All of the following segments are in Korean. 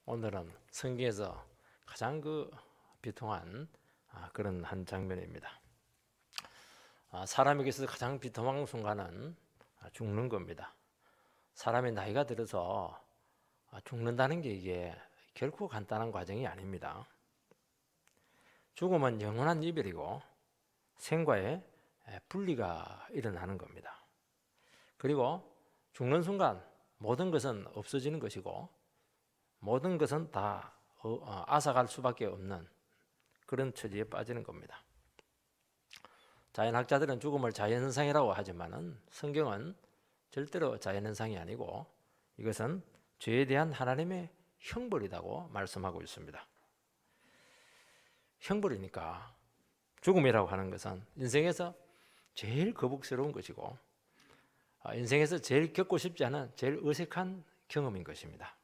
오늘은 성경에서 가장 비통한 그런 한 장면입니다. 사람에게서 가장 비통한 순간은 죽는 겁니다. 사람의 나이가 들어서 죽는다는 게 이게 결코 간단한 과정이 아닙니다. 죽음은 영원한 이별이고 생과의 분리가 일어나는 겁니다. 그리고 죽는 순간 모든 것은 없어지는 것이고 모든 것은 다 앗아갈 수밖에 없는 그런 처지에 빠지는 겁니다. 자연학자들은 죽음을 자연현상이라고 하지만은 성경은 절대로 자연현상이 아니고 이것은 죄에 대한 하나님의 형벌이라고 말씀하고 있습니다. 형벌이니까 죽음이라고 하는 것은 인생에서 제일 거북스러운 것이고 인생에서 제일 겪고 싶지 않은 제일 어색한 경험인 것입니다.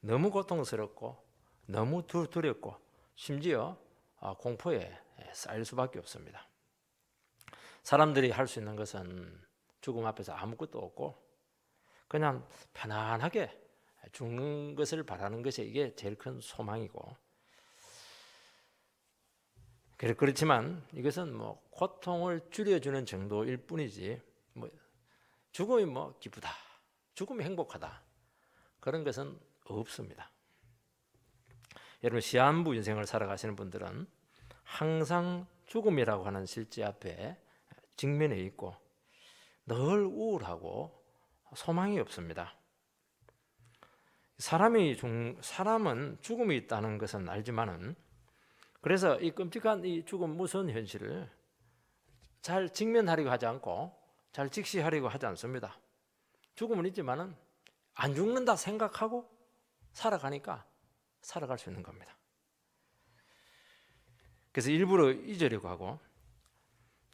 너무 고통스럽고 너무 두렵고 심지어 공포에 쌓일 수밖에 없습니다. 사람들이 할 수 있는 것은 죽음 앞에서 아무것도 없고 그냥 편안하게 죽는 것을 바라는 것이 이게 제일 큰 소망이고, 그렇지만 이것은 고통을 줄여주는 정도일 뿐이지 죽음이 기쁘다, 죽음이 행복하다 그런 것은 없습니다. 여러분 시한부 인생을 살아가시는 분들은 항상 죽음이라고 하는 실제 앞에 직면해 있고 늘 우울하고 소망이 없습니다. 사람은 죽음이 있다는 것은 알지만은 그래서 이 끔찍한 이 죽음 무서운 현실을 잘 직면하려고 하지 않고 잘 직시하려고 하지 않습니다. 죽음은 있지만은 안 죽는다 생각하고 살아가니까 살아갈 수 있는 겁니다. 그래서 일부러 잊으려고 하고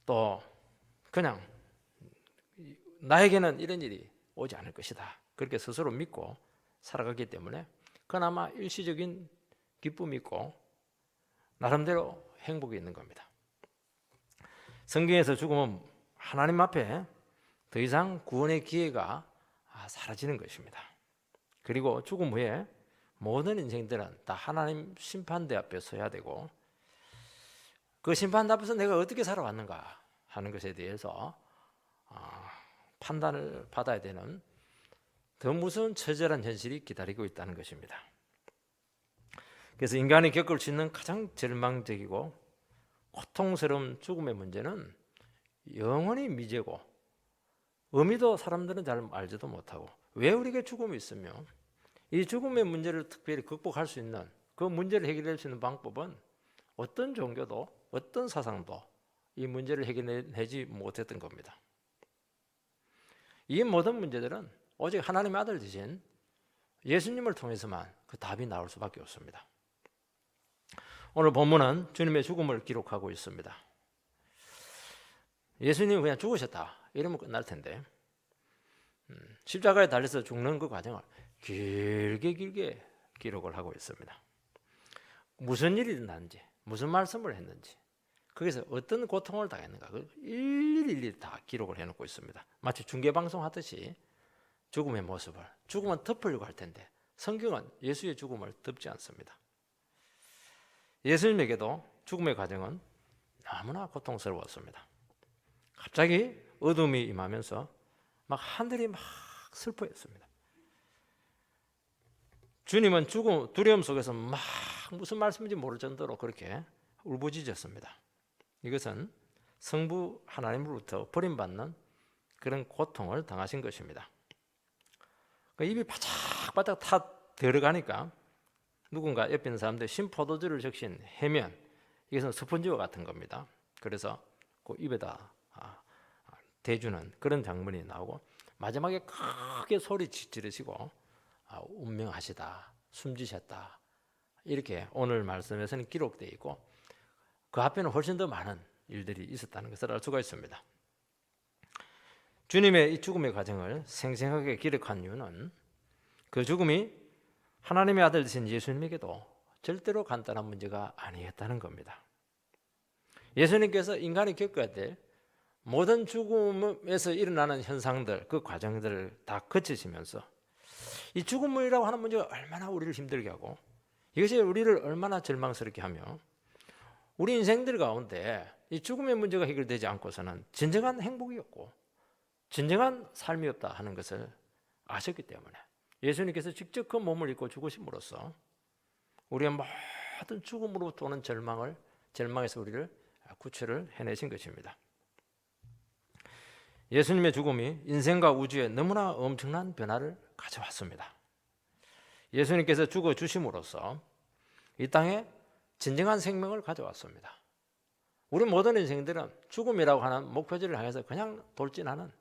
또 그냥 나에게는 이런 일이 오지 않을 것이다 그렇게 스스로 믿고 살아가기 때문에 그나마 일시적인 기쁨이 있고 나름대로 행복이 있는 겁니다. 성경에서 죽음은 하나님 앞에 더 이상 구원의 기회가 사라지는 것입니다. 그리고 죽음 후에 모든 인생들은 다 하나님 심판대 앞에 서야 되고 그 심판대 앞에서 내가 어떻게 살아왔는가 하는 것에 대해서 판단을 받아야 되는 더 무서운 처절한 현실이 기다리고 있다는 것입니다. 그래서 인간이 겪을 수 있는 가장 절망적이고 고통스러운 죽음의 문제는 영원히 미제고 의미도 사람들은 잘 알지도 못하고 왜 우리에게 죽음이 있으며 이 죽음의 문제를 특별히 극복할 수 있는 그 문제를 해결할 수 있는 방법은 어떤 종교도 어떤 사상도 이 문제를 해결하지 못했던 겁니다. 이 모든 문제들은 오직 하나님의 아들 되신 예수님을 통해서만 그 답이 나올 수밖에 없습니다. 오늘 본문은 주님의 죽음을 기록하고 있습니다. 예수님이 그냥 죽으셨다 이러면 끝날 텐데 십자가에 달려서 죽는 그 과정을 길게 기록을 하고 있습니다. 무슨 일이 일어났는지 무슨 말씀을 했는지 거기서 어떤 고통을 당했는가 일일이 다 기록을 해놓고 있습니다. 마치 중계방송 하듯이 죽음의 모습을, 죽음은 덮으려고 할 텐데 성경은 예수의 죽음을 덮지 않습니다. 예수님에게도 죽음의 과정은 너무나 고통스러웠습니다. 갑자기 어둠이 임하면서 막 하늘이 막 슬퍼했습니다. 주님은 죽음 두려움 속에서 막 무슨 말씀인지 모를 정도로 그렇게 울부짖었습니다. 이것은 성부 하나님으로부터 버림받는 그런 고통을 당하신 것입니다. 입이 바짝바짝 타 들어가니까 누군가 옆에 있는 사람들 신포도주를 적신 해면 이것은 스펀지와 같은 겁니다. 그래서 그 입에다 대주는 그런 장면이 나오고 마지막에 크게 소리 지르시고 운명하시다, 숨지셨다 이렇게 오늘 말씀에서는 기록되어 있고 그 앞에는 훨씬 더 많은 일들이 있었다는 것을 알 수가 있습니다. 주님의 이 죽음의 과정을 생생하게 기록한 이유는 그 죽음이 하나님의 아들 되신 예수님에게도 절대로 간단한 문제가 아니었다는 겁니다. 예수님께서 인간이 겪어야 될 모든 죽음에서 일어나는 현상들, 그 과정들을 다 거치시면서 이 죽음이라고 하는 문제가 얼마나 우리를 힘들게 하고 이것이 우리를 얼마나 절망스럽게 하며 우리 인생들 가운데 이 죽음의 문제가 해결되지 않고서는 진정한 행복이 없고 진정한 삶이 없다 하는 것을 아셨기 때문에 예수님께서 직접 그 몸을 입고 죽으심으로써 우리의 모든 죽음으로부터 오는 절망에서 우리를 구출을 해내신 것입니다. 예수님의 죽음이 인생과 우주에 너무나 엄청난 변화를 가져왔습니다. 예수님께서 죽어주심으로써 이 땅에 진정한 생명을 가져왔습니다. 우리 모든 인생들은 죽음이라고 하는 목표지를 향해서 그냥 돌진하는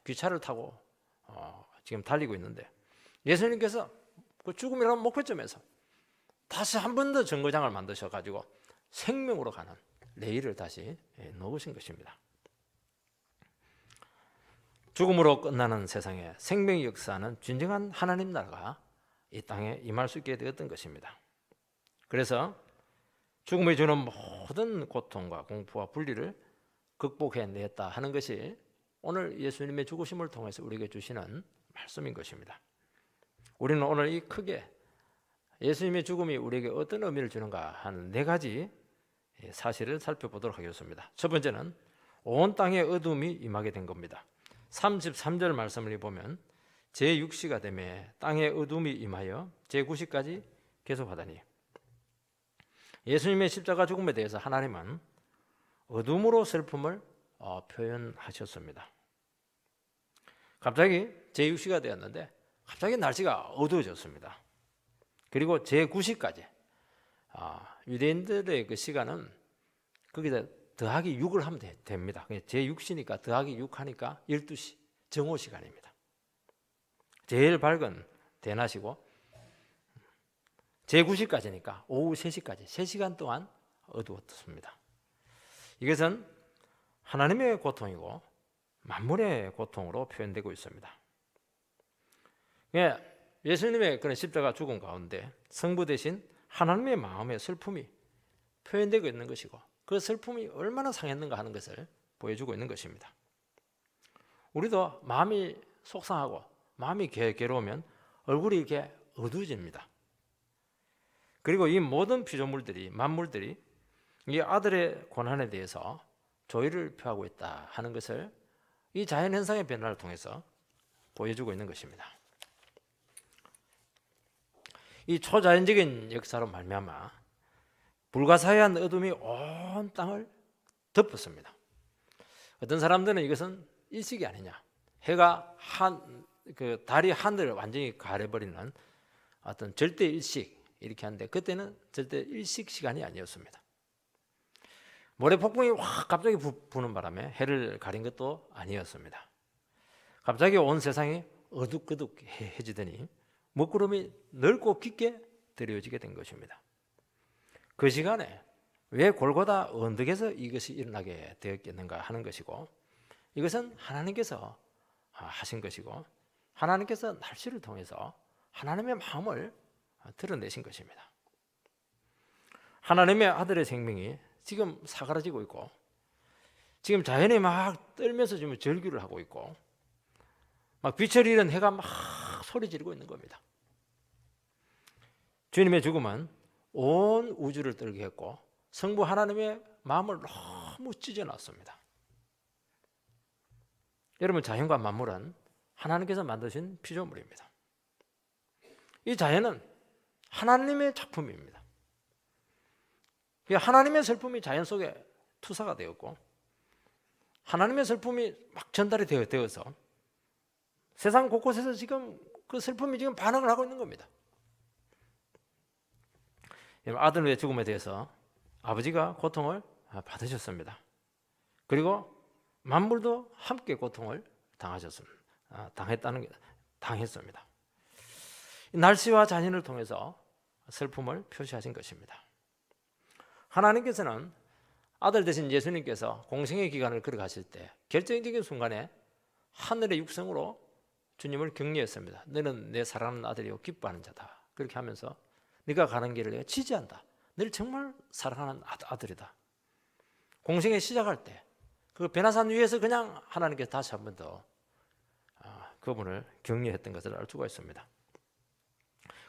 기차를 타고 지금 달리고 있는데 예수님께서 그 죽음이라는 목표점에서 다시 한 번 더 정거장을 만드셔가지고 생명으로 가는 레일을 다시 놓으신 것입니다. 죽음으로 끝나는 세상에 생명의 역사는 진정한 하나님 나라가 이 땅에 임할 수 있게 되었던 것입니다. 그래서 죽음이 주는 모든 고통과 공포와 분리를 극복해냈다 하는 것이 오늘 예수님의 죽으심을 통해서 우리에게 주시는 말씀인 것입니다. 우리는 오늘 이 크게 예수님의 죽음이 우리에게 어떤 의미를 주는가 하는 4가지 사실을 살펴보도록 하겠습니다. 첫 번째는 온 땅에 어둠이 임하게 된 겁니다. 33절 말씀을 보면 제6시가 되매 땅에 어둠이 임하여 제9시까지 계속하다니 예수님의 십자가 죽음에 대해서 하나님은 어둠으로 슬픔을 표현하셨습니다. 갑자기 제6시가 되었는데 갑자기 날씨가 어두워졌습니다. 그리고 제9시까지 유대인들의 그 시간은 거기다 더하기 6을 하면 됩니다. 제6시니까 더하기 6 하니까 12시 정오 시간입니다. 제일 밝은 대낮이고 제9시까지니까 오후 3시까지 3시간 동안 어두웠습니다. 이것은 하나님의 고통이고 만물의 고통으로 표현되고 있습니다. 예수님의 그런 십자가 죽음 가운데 성부 대신 하나님의 마음의 슬픔이 표현되고 있는 것이고 그 슬픔이 얼마나 상했는가 하는 것을 보여주고 있는 것입니다. 우리도 마음이 속상하고 마음이 괴로우면 얼굴이 이렇게 어두워집니다. 그리고 이 모든 피조물들이 만물들이 이 아들의 고난에 대해서 조의를 표하고 있다 하는 것을 이 자연현상의 변화를 통해서 보여주고 있는 것입니다. 이 초자연적인 역사로 말미암아 불가사의한 어둠이 온 땅을 덮었습니다. 어떤 사람들은 이것은 일식이 아니냐, 해가 달이 하늘을 완전히 가려버리는 어떤 절대 일식 이렇게 하는데 그때는 절대 일식 시간이 아니었습니다. 모래 폭풍이 확 갑자기 부는 바람에 해를 가린 것도 아니었습니다. 갑자기 온 세상이 어둑어둑해지더니 먹구름이 넓고 깊게 드리워지게 된 것입니다. 그 시간에 왜 골고다 언덕에서 이것이 일어나게 되었겠는가 하는 것이고 이것은 하나님께서 하신 것이고 하나님께서 날씨를 통해서 하나님의 마음을 드러내신 것입니다. 하나님의 아들의 생명이 지금 사그라지고 있고 지금 자연이 막 떨면서 지금 절규를 하고 있고 막 빛을 잃은 해가 막 소리 지르고 있는 겁니다. 주님의 죽음은 온 우주를 떨게 했고 성부 하나님의 마음을 너무 찢어놨습니다. 여러분, 자연과 만물은 하나님께서 만드신 피조물입니다. 이 자연은 하나님의 작품입니다. 하나님의 슬픔이 자연 속에 투사가 되었고 하나님의 슬픔이 막 전달이 되어서 세상 곳곳에서 지금 그 슬픔이 지금 반응을 하고 있는 겁니다. 아들의 죽음에 대해서 아버지가 고통을 받으셨습니다. 그리고 만물도 함께 고통을 당했습니다. 날씨와 자연을 통해서 슬픔을 표시하신 것입니다. 하나님께서는 아들 되신 예수님께서 공생의 기간을 걸어가실 때 결정적인 순간에 하늘의 육성으로 주님을 격려했습니다. 너는 내 사랑하는 아들이요 기뻐하는 자다. 그렇게 하면서 네가 가는 길을 내가 지지한다. 너를 정말 사랑하는 아들이다. 공생에 시작할 때 그 베나산 위에서 그냥 하나님께서 다시 한 번 더 그분을 격려했던 것을 알 수가 있습니다.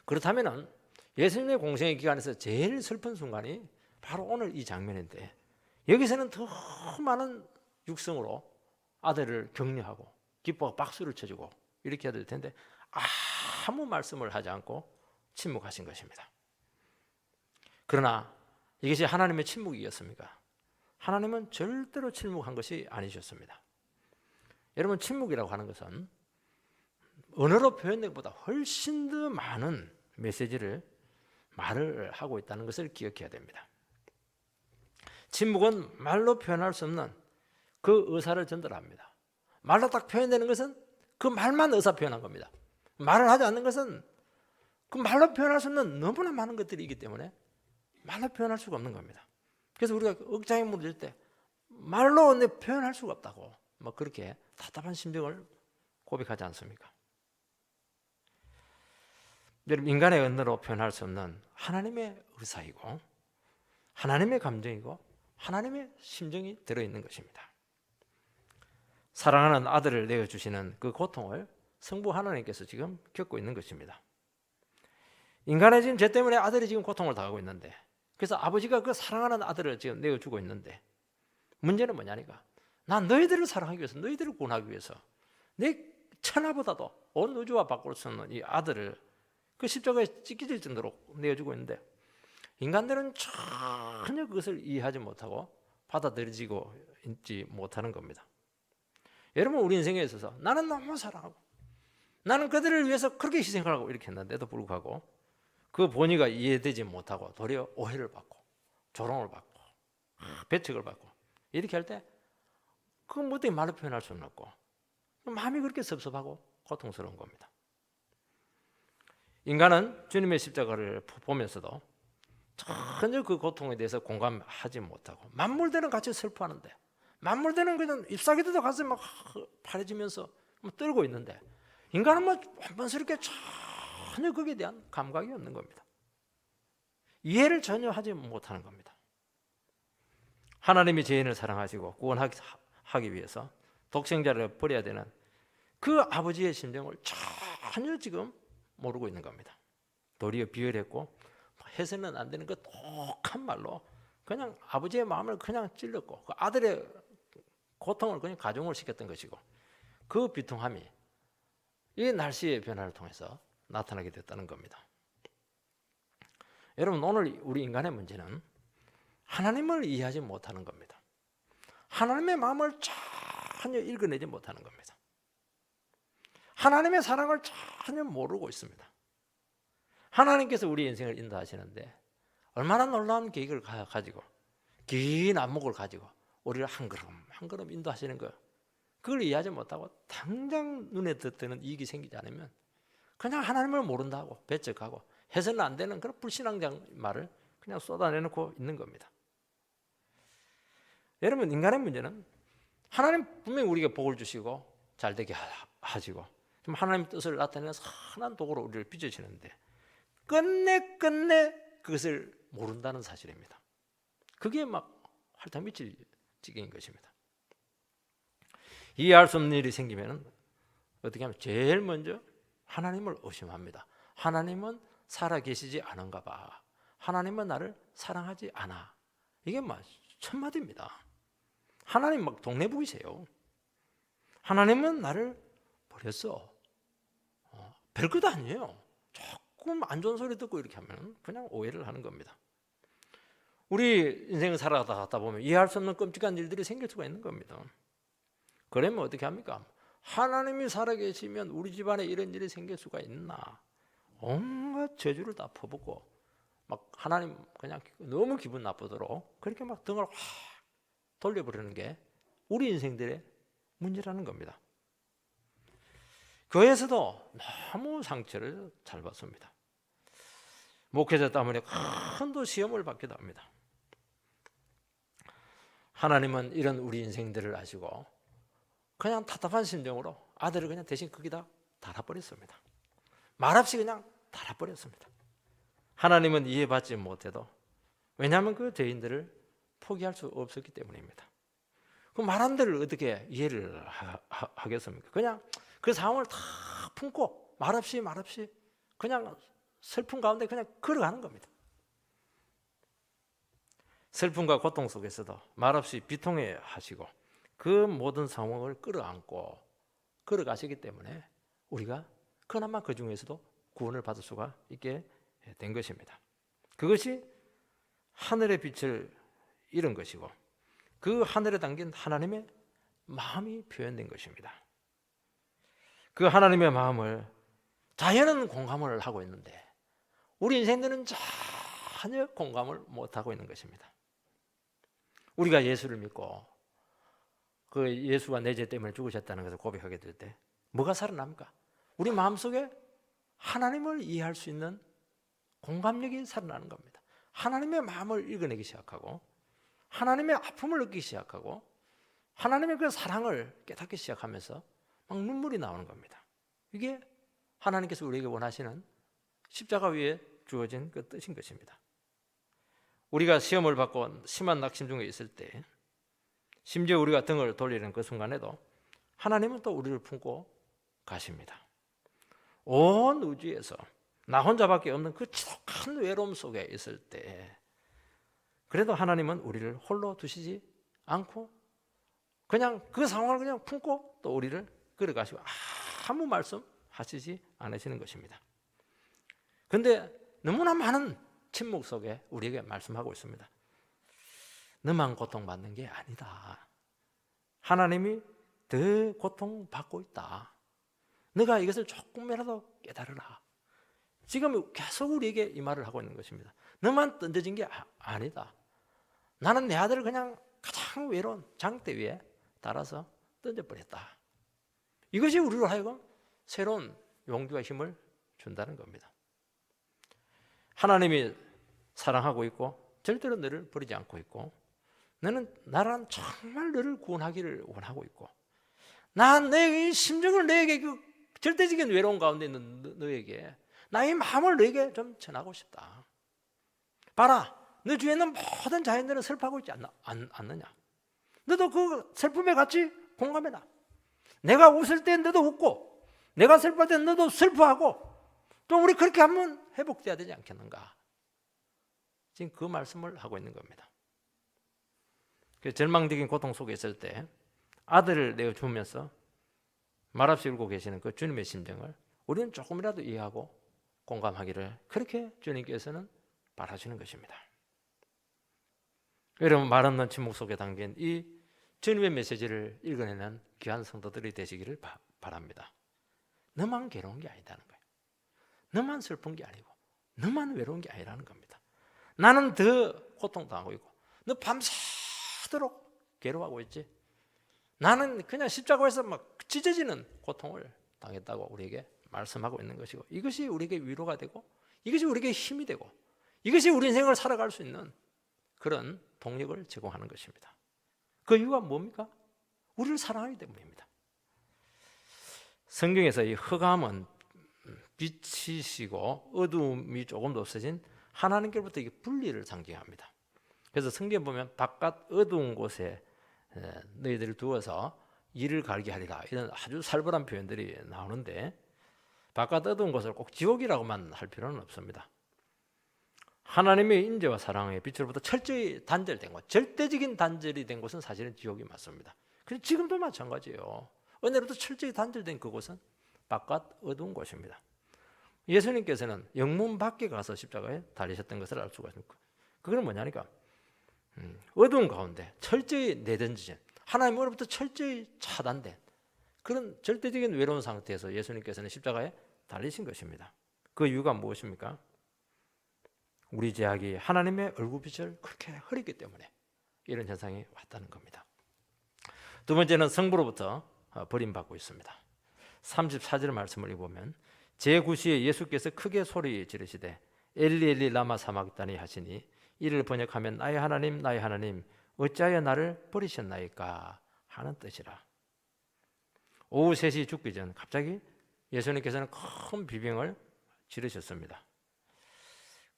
그렇다면은 예수님의 공생의 기간에서 제일 슬픈 순간이 바로 오늘 이 장면인데, 여기서는 더 많은 육성으로 아들을 격려하고 기뻐하고 박수를 쳐주고 이렇게 해야 될 텐데 아무 말씀을 하지 않고 침묵하신 것입니다. 그러나 이것이 하나님의 침묵이었습니까? 하나님은 절대로 침묵한 것이 아니셨습니다. 여러분, 침묵이라고 하는 것은 언어로 표현된 것보다 훨씬 더 많은 메시지를 말을 하고 있다는 것을 기억해야 됩니다. 침묵은 말로 표현할 수 없는 그 의사를 전달합니다. 말로 딱 표현되는 것은 그 말만 의사 표현한 겁니다. 말을 하지 않는 것은 그 말로 표현할 수 없는 너무나 많은 것들이 있기 때문에 말로 표현할 수가 없는 겁니다. 그래서 우리가 억장에 무너질 때 말로 내 표현할 수가 없다고 뭐 그렇게 답답한 심정을 고백하지 않습니까? 여러분, 인간의 언어로 표현할 수 없는 하나님의 의사이고 하나님의 감정이고 하나님의 심정이 들어있는 것입니다. 사랑하는 아들을 내어주시는 그 고통을 성부 하나님께서 지금 겪고 있는 것입니다. 인간의 지금 죄 때문에 아들이 지금 고통을 당하고 있는데, 그래서 아버지가 그 사랑하는 아들을 지금 내어주고 있는데, 문제는 뭐냐니까, 난 너희들을 사랑하기 위해서, 너희들을 구원하기 위해서 내 천하보다도 온 우주와 바꿀 수 없는 이 아들을 그 십자가에 찢겨질 정도로 내어주고 있는데, 인간들은 전혀 그것을 이해하지 못하고 받아들이고 있지 못하는 겁니다. 여러분, 우리 인생에 있어서 나는 너무 사랑하고 나는 그들을 위해서 그렇게 희생을 하고 이렇게 했는데도 불구하고 그 본의가 이해되지 못하고 도리어 오해를 받고 조롱을 받고 배척을 받고 이렇게 할 때 그건 뭐 어떻게 말로 표현할 수는 없고 마음이 그렇게 섭섭하고 고통스러운 겁니다. 인간은 주님의 십자가를 보면서도 전혀 그 고통에 대해서 공감하지 못하고 만물들은 같이 슬퍼하는데, 만물들은 그냥 잎사귀들도 가슴이 막 파래지면서 떨고 있는데 인간은 뭐 한번스럽게 전혀 거기에 대한 감각이 없는 겁니다. 이해를 전혀 하지 못하는 겁니다. 하나님이 죄인을 사랑하시고 구원하기 위해서 독생자를 버려야 되는 그 아버지의 심정을 전혀 지금 모르고 있는 겁니다. 도리어 비열했고 해서는 안 되는 그 독한 말로 그냥 아버지의 마음을 그냥 찔렀고 그 아들의 고통을 그냥 가중을 시켰던 것이고, 그 비통함이 이 날씨의 변화를 통해서 나타나게 됐다는 겁니다. 여러분, 오늘 우리 인간의 문제는 하나님을 이해하지 못하는 겁니다. 하나님의 마음을 전혀 읽어내지 못하는 겁니다. 하나님의 사랑을 전혀 모르고 있습니다. 하나님께서 우리 인생을 인도하시는데 얼마나 놀라운 계획을 가지고 긴 안목을 가지고 우리를 한 걸음 한 걸음 인도하시는 거예요. 그걸 이해하지 못하고 당장 눈에 뜨는 이익이 생기지 않으면 그냥 하나님을 모른다고 배척하고 해서는 안 되는 그런 불신앙적 말을 그냥 쏟아내놓고 있는 겁니다. 여러분, 인간의 문제는 하나님 분명히 우리에게 복을 주시고 잘되게 하시고 좀 하나님 뜻을 나타내는 선한 도구로 우리를 빚으시는데 끝내 그것을 모른다는 사실입니다. 그게 막 할당 미칠 지경인 것입니다. 이해할 수 없는 일이 생기면 어떻게 하면 제일 먼저 하나님을 의심합니다. 하나님은 살아계시지 않은가 봐. 하나님은 나를 사랑하지 않아. 이게 막 천마디입니다. 하나님 막 동네북이세요. 하나님은 나를 버렸어. 별것 아니에요. 조금 안 좋은 소리 듣고 이렇게 하면 그냥 오해를 하는 겁니다. 우리 인생을 살아가다 보면 이해할 수 없는 끔찍한 일들이 생길 수가 있는 겁니다. 그러면 어떻게 합니까? 하나님이 살아계시면 우리 집안에 이런 일이 생길 수가 있나? 온갖 저주를 다 퍼붓고 막 하나님 그냥 너무 기분 나쁘도록 그렇게 막 등을 확 돌려버리는 게 우리 인생들의 문제라는 겁니다. 교회에서도 너무 상처를 잘 받습니다. 목회자 때문에 큰 시험을 받기도 합니다. 하나님은 이런 우리 인생들을 아시고 그냥 답답한 심정으로 아들을 그냥 대신 거기다 달아버렸습니다. 말없이 그냥 달아버렸습니다. 하나님은 이해받지 못해도, 왜냐하면 그 죄인들을 포기할 수 없었기 때문입니다. 그 말한 대로 어떻게 이해를 하겠습니까? 그냥 그 상황을 다 품고 말없이 그냥 슬픔 가운데 그냥 걸어가는 겁니다. 슬픔과 고통 속에서도 말없이 비통해 하시고 그 모든 상황을 끌어안고 걸어가시기 때문에 우리가 그나마 그 중에서도 구원을 받을 수가 있게 된 것입니다. 그것이 하늘의 빛을 잃은 것이고 그 하늘에 담긴 하나님의 마음이 표현된 것입니다. 그 하나님의 마음을 자연은 공감을 하고 있는데 우리 인생들은 전혀 공감을 못하고 있는 것입니다. 우리가 예수를 믿고 그 예수가 내 죄 때문에 죽으셨다는 것을 고백하게 될 때 뭐가 살아납니까? 우리 마음속에 하나님을 이해할 수 있는 공감력이 살아나는 겁니다. 하나님의 마음을 읽어내기 시작하고 하나님의 아픔을 느끼기 시작하고 하나님의 그 사랑을 깨닫기 시작하면서 막 눈물이 나오는 겁니다. 이게 하나님께서 우리에게 원하시는 십자가 위에 주어진 그 뜻인 것입니다. 우리가 시험을 받고 심한 낙심 중에 있을 때 심지어 우리가 등을 돌리는 그 순간에도 하나님은 또 우리를 품고 가십니다. 온 우주에서 나 혼자밖에 없는 그 지독한 외로움 속에 있을 때 그래도 하나님은 우리를 홀로 두시지 않고 그냥 그 상황을 그냥 품고 또 우리를 끌어가시고 아무 말씀하시지 않으시는 것입니다. 그런데 너무나 많은 침묵 속에 우리에게 말씀하고 있습니다. 너만 고통받는 게 아니다. 하나님이 더 고통받고 있다. 너가 이것을 조금이라도 깨달으라. 지금 계속 우리에게 이 말을 하고 있는 것입니다. 너만 던져진 게 아니다. 나는 내 아들을 그냥 가장 외로운 장대 위에 달아서 던져버렸다. 이것이 우리로 하여금 새로운 용기와 힘을 준다는 겁니다. 하나님이 사랑하고 있고 절대로 너를 버리지 않고 있고 너는 나란 정말 너를 구원하기를 원하고 있고 난 내 심정을 너에게 그 절대적인 외로움 가운데 있는 너에게 나의 마음을 너에게 좀 전하고 싶다. 봐라, 너 주위에 있는 모든 자연들은 슬퍼하고 있지 않느냐? 너도 그 슬픔에 같이 공감해라. 내가 웃을 때 너도 웃고 내가 슬퍼할 때 너도 슬퍼하고 또 우리 그렇게 한번 회복돼야 되지 않겠는가? 지금 그 말씀을 하고 있는 겁니다. 그 절망적인 고통 속에 있을 때 아들을 내어주면서 말없이 울고 계시는 그 주님의 심정을 우리는 조금이라도 이해하고 공감하기를 그렇게 주님께서는 바라시는 것입니다. 여러분, 말 없는 침묵 속에 담긴 이 주님의 메시지를 읽어내는 귀한 성도들이 되시기를 바랍니다. 너만 괴로운 게 아니다는 거예요. 너만 슬픈 게 아니고 너만 외로운 게 아니라는 겁니다. 나는 더 고통당하고 있고 너 밤새도록 괴로워하고 있지. 나는 그냥 십자가에서 막 찢어지는 고통을 당했다고 우리에게 말씀하고 있는 것이고 이것이 우리에게 위로가 되고 이것이 우리에게 힘이 되고 이것이 우리 인생을 살아갈 수 있는 그런 동력을 제공하는 것입니다. 그 이유가 뭡니까? 우리를 사랑하기 때문입니다. 성경에서 이 흑암은 빛이시고 어두움이 조금 더 없어진 하나님께로부터 이게 분리를 상징합니다. 그래서 성경에 보면 바깥 어두운 곳에 너희들을 두어서 이를 갈게 하리라 이런 아주 살벌한 표현들이 나오는데 바깥 어두운 곳을 꼭 지옥이라고만 할 필요는 없습니다. 하나님의 인재와 사랑의 빛으로부터 철저히 단절된 곳, 절대적인 단절이 된 곳은 사실은 지옥이 맞습니다. 그래서 지금도 마찬가지예요. 은혜로부터 철저히 단절된 그곳은 바깥 어두운 곳입니다. 예수님께서는 영문 밖에 가서 십자가에 달리셨던 것을 알 수가 있습니다. 그건 뭐냐니까 어두운 가운데 철저히 내던지진 하나님으로부터 철저히 차단된 그런 절대적인 외로운 상태에서 예수님께서는 십자가에 달리신 것입니다. 그 이유가 무엇입니까? 우리 죄악이 하나님의 얼굴빛을 그렇게 흐렸기 때문에 이런 현상이 왔다는 겁니다. 두 번째는 성부로부터 버림받고 있습니다. 34절 말씀을 읽어보면 제9시에 예수께서 크게 소리 지르시되 엘리 엘리 라마 사막다니 하시니 이를 번역하면 나의 하나님 어찌하여 나를 버리셨나이까 하는 뜻이라. 오후 3시 죽기 전 갑자기 예수님께서는 큰 비명을 지르셨습니다.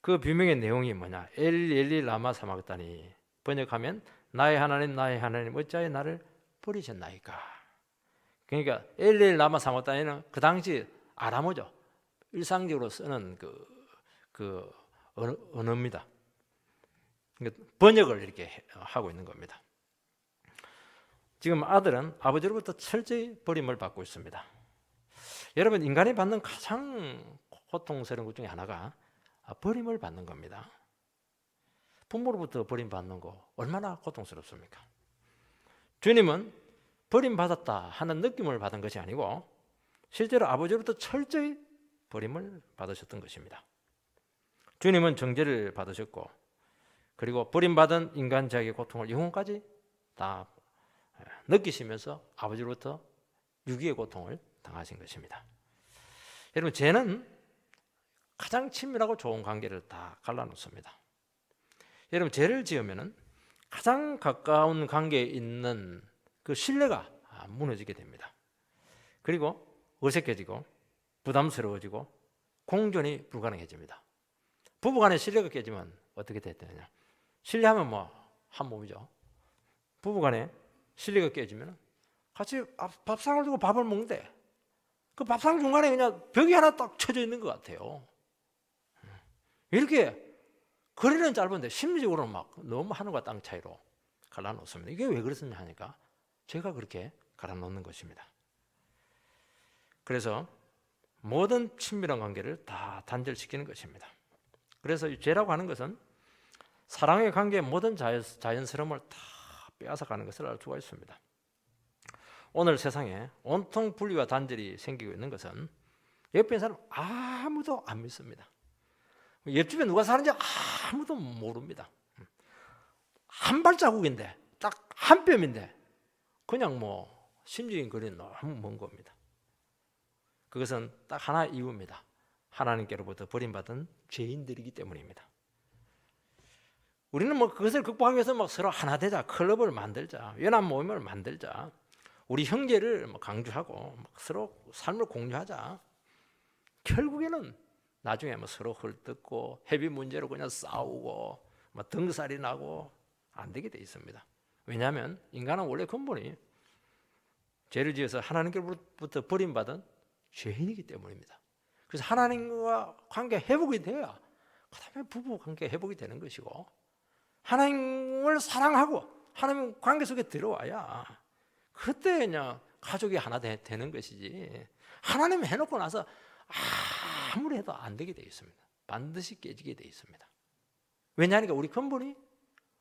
그 비명의 내용이 뭐냐? 엘리 엘리 라마 사막다니 번역하면 나의 하나님 어찌하여 나를 버리셨나이까. 그러니까 엘리 엘리 라마 사막다니는 그 당시 아람어죠. 일상적으로 쓰는 그 그 언어입니다. 그러니까 번역을 이렇게 하고 있는 겁니다. 지금 아들은 아버지로부터 철저히 버림을 받고 있습니다. 여러분, 인간이 받는 가장 고통스러운 것 중에 하나가 버림을 받는 겁니다. 부모로부터 버림받는 거 얼마나 고통스럽습니까? 주님은 버림받았다 하는 느낌을 받은 것이 아니고 실제로 아버지로부터 철저히 버림을 받으셨던 것입니다. 주님은 정죄를 받으셨고, 그리고 버림받은 인간 자기의 고통을 영혼까지 다 느끼시면서 아버지로부터 유기의 고통을 당하신 것입니다. 여러분, 죄는 가장 친밀하고 좋은 관계를 다 갈라놓습니다. 여러분, 죄를 지으면은 가장 가까운 관계에 있는 그 신뢰가 무너지게 됩니다. 그리고 어색해지고 부담스러워지고 공존이 불가능해집니다. 부부간의 신뢰가 깨지면 어떻게 되느냐? 신뢰하면 뭐 한 몸이죠. 부부간에 신뢰가 깨지면 같이 밥상을 두고 밥을 먹는데 그 밥상 중간에 그냥 벽이 하나 딱 쳐져 있는 것 같아요. 이렇게 거리는 짧은데 심리적으로는 막 너무 하늘과 땅 차이로 갈라놓습니다. 이게 왜 그렇느냐 하니까 죄가 그렇게 갈라놓는 것입니다. 그래서 모든 친밀한 관계를 다 단절시키는 것입니다. 그래서 이 죄라고 하는 것은 사랑의 관계의 모든 자연스러움을 다 빼앗아가는 것을 알 수가 있습니다. 오늘 세상에 온통 분리와 단절이 생기고 있는 것은 옆에 있는 사람 아무도 안 믿습니다. 옆집에 누가 사는지 아무도 모릅니다. 한 발자국인데 딱 한 뼘인데 그냥 뭐 심적인 거리는 너무 먼 겁니다. 그것은 딱 하나 이유입니다. 하나님께로부터 버림받은 죄인들이기 때문입니다. 우리는 뭐 그것을 극복하기 위해서 막 서로 하나 되자, 클럽을 만들자, 연합 모임을 만들자, 우리 형제를 강조하고 서로 삶을 공유하자. 결국에는 나중에 뭐 서로 헐뜯고 헤비 문제로 그냥 싸우고 막 등살이 나고 안 되게 돼 있습니다. 왜냐하면 인간은 원래 근본이 죄를 지어서 하나님께로부터 버림받은 죄인이기 때문입니다. 그래서 하나님과 관계 회복이 돼야 그다음에 부부 관계 회복이 되는 것이고, 하나님을 사랑하고 하나님 관계 속에 들어와야 그때 그냥 가족이 하나 되는 것이지, 하나님 해놓고 나서 아무리 해도 안 되게 돼 있습니다. 반드시 깨지게 돼 있습니다. 왜냐하니까 우리 근본이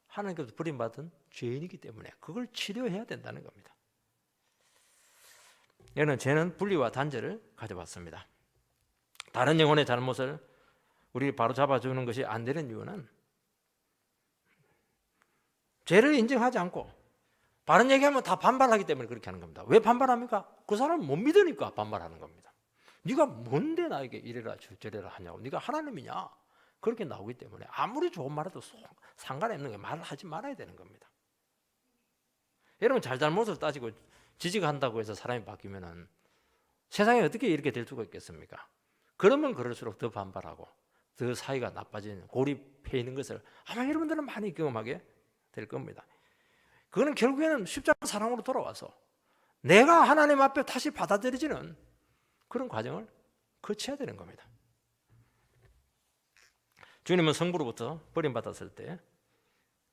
하나님께서 버림받은 죄인이기 때문에 그걸 치료해야 된다는 겁니다. 여러분, 죄는 분리와 단절을 가져왔습니다. 다른 영혼의 잘못을 우리 바로 잡아주는 것이 안 되는 이유는 죄를 인정하지 않고 바른 얘기하면 다 반발하기 때문에 그렇게 하는 겁니다. 왜 반발합니까? 그 사람을 못 믿으니까 반발하는 겁니다. 네가 뭔데 나에게 이래라 저래라 하냐고, 네가 하나님이냐, 그렇게 나오기 때문에 아무리 좋은 말해도 상관이 없는 게 말을 하지 말아야 되는 겁니다. 여러분, 잘잘못을 따지고 지적한다고 해서 사람이 바뀌면은 세상에 어떻게 이렇게 될 수가 있겠습니까? 그러면 그럴수록 더 반발하고 더 사이가 나빠지는, 고립해 있는 것을 아마 여러분들은 많이 경험하게 될 겁니다. 그거는 결국에는 십자가 사랑으로 돌아와서 내가 하나님 앞에 다시 받아들여지는 그런 과정을 거쳐야 되는 겁니다. 주님은 성부로부터 버림받았을 때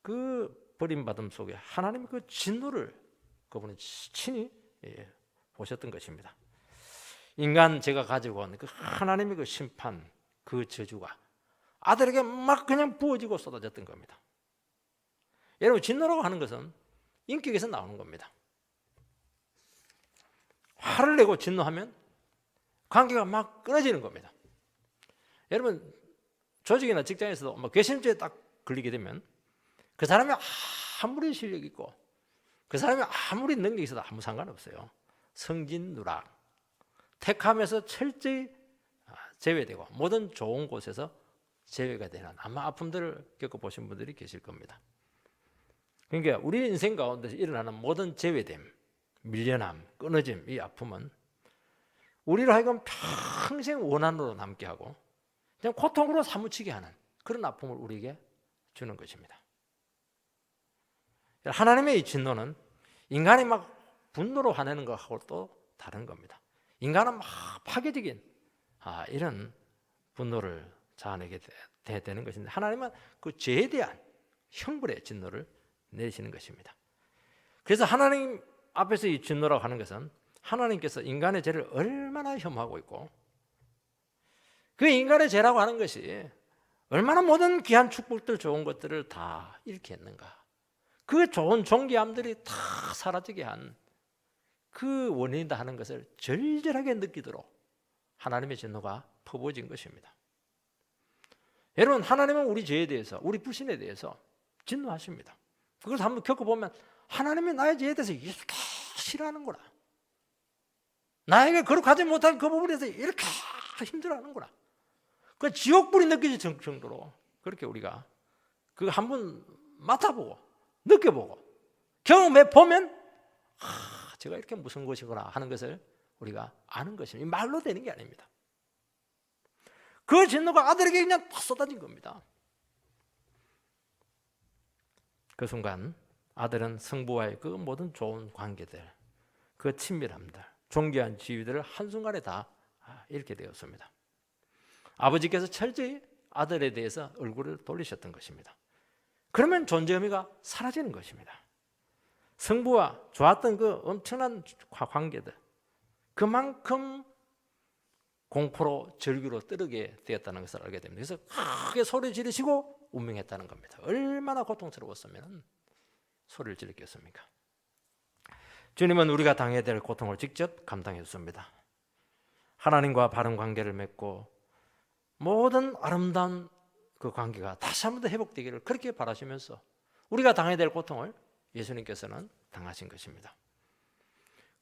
그 버림받음 속에 하나님의 그 진노를 그분은 친히 보셨던 것입니다. 인간 제가 가지고 온 그 하나님의 그 심판, 그 저주가 아들에게 막 그냥 부어지고 쏟아졌던 겁니다. 여러분, 진노라고 하는 것은 인격에서 나오는 겁니다. 화를 내고 진노하면 관계가 막 끊어지는 겁니다. 여러분, 조직이나 직장에서도 뭐 괘씸죄에 딱 걸리게 되면 그 사람이 아무리 실력 있고 그 사람이 아무리 능력이 있어도 아무 상관없어요. 성진 누락, 택함에서 철저히 제외되고 모든 좋은 곳에서 제외가 되는 아마 아픔들을 겪어보신 분들이 계실 겁니다. 그러니까 우리 인생 가운데 일어나는 모든 제외됨, 밀려남, 끊어짐, 이 아픔은 우리를 하여금 평생 원한으로 남게 하고 그냥 고통으로 사무치게 하는 그런 아픔을 우리에게 주는 것입니다. 하나님의 이 진노는 인간이 막 분노로 화내는 것하고 또 다른 겁니다. 인간은 막 파괴적인 이런 분노를 자아내게 되는 것인데, 하나님은 그 죄에 대한 형벌의 진노를 내리시는 것입니다. 그래서 하나님 앞에서 이 진노라고 하는 것은 하나님께서 인간의 죄를 얼마나 혐오하고 있고, 그 인간의 죄라고 하는 것이 얼마나 모든 귀한 축복들, 좋은 것들을 다 잃게 했는가, 그 좋은 존귀함들이 다 사라지게 한 그 원인이다 하는 것을 절절하게 느끼도록 하나님의 진노가 퍼부어진 것입니다. 여러분, 하나님은 우리 죄에 대해서, 우리 불신에 대해서 진노하십니다. 그것을 한번 겪어보면 하나님이 나의 죄에 대해서 이렇게 싫어하는구나, 나에게 거룩하지 못한 그 부분에 대해서 이렇게 힘들어하는구나, 그 지옥불이 느껴질 정도로 그렇게 우리가 그 한번 맡아보고 느껴보고 경험해 보면 제가 이렇게 무슨 것이구나 하는 것을 우리가 아는 것입니다. 말로 되는 게 아닙니다. 그 진노가 아들에게 그냥 다 쏟아진 겁니다. 그 순간 아들은 성부와의 그 모든 좋은 관계들, 그 친밀함들, 존귀한 지위들을 한순간에 다 잃게 되었습니다. 아버지께서 철저히 아들에 대해서 얼굴을 돌리셨던 것입니다. 그러면 존재 의미가 사라지는 것입니다. 성부와 좋았던 그 엄청난 관계들, 그만큼 공포로 절규로 뜨르게 되었다는 것을 알게 됩니다. 그래서 크게 소리 지르시고 운명했다는 겁니다. 얼마나 고통스러웠으면 소리를 지르겠습니까? 주님은 우리가 당해야 될 고통을 직접 감당했습니다. 하나님과 바른 관계를 맺고 모든 아름다운 그 관계가 다시 한 번 더 회복되기를 그렇게 바라시면서 우리가 당해야 될 고통을 예수님께서는 당하신 것입니다.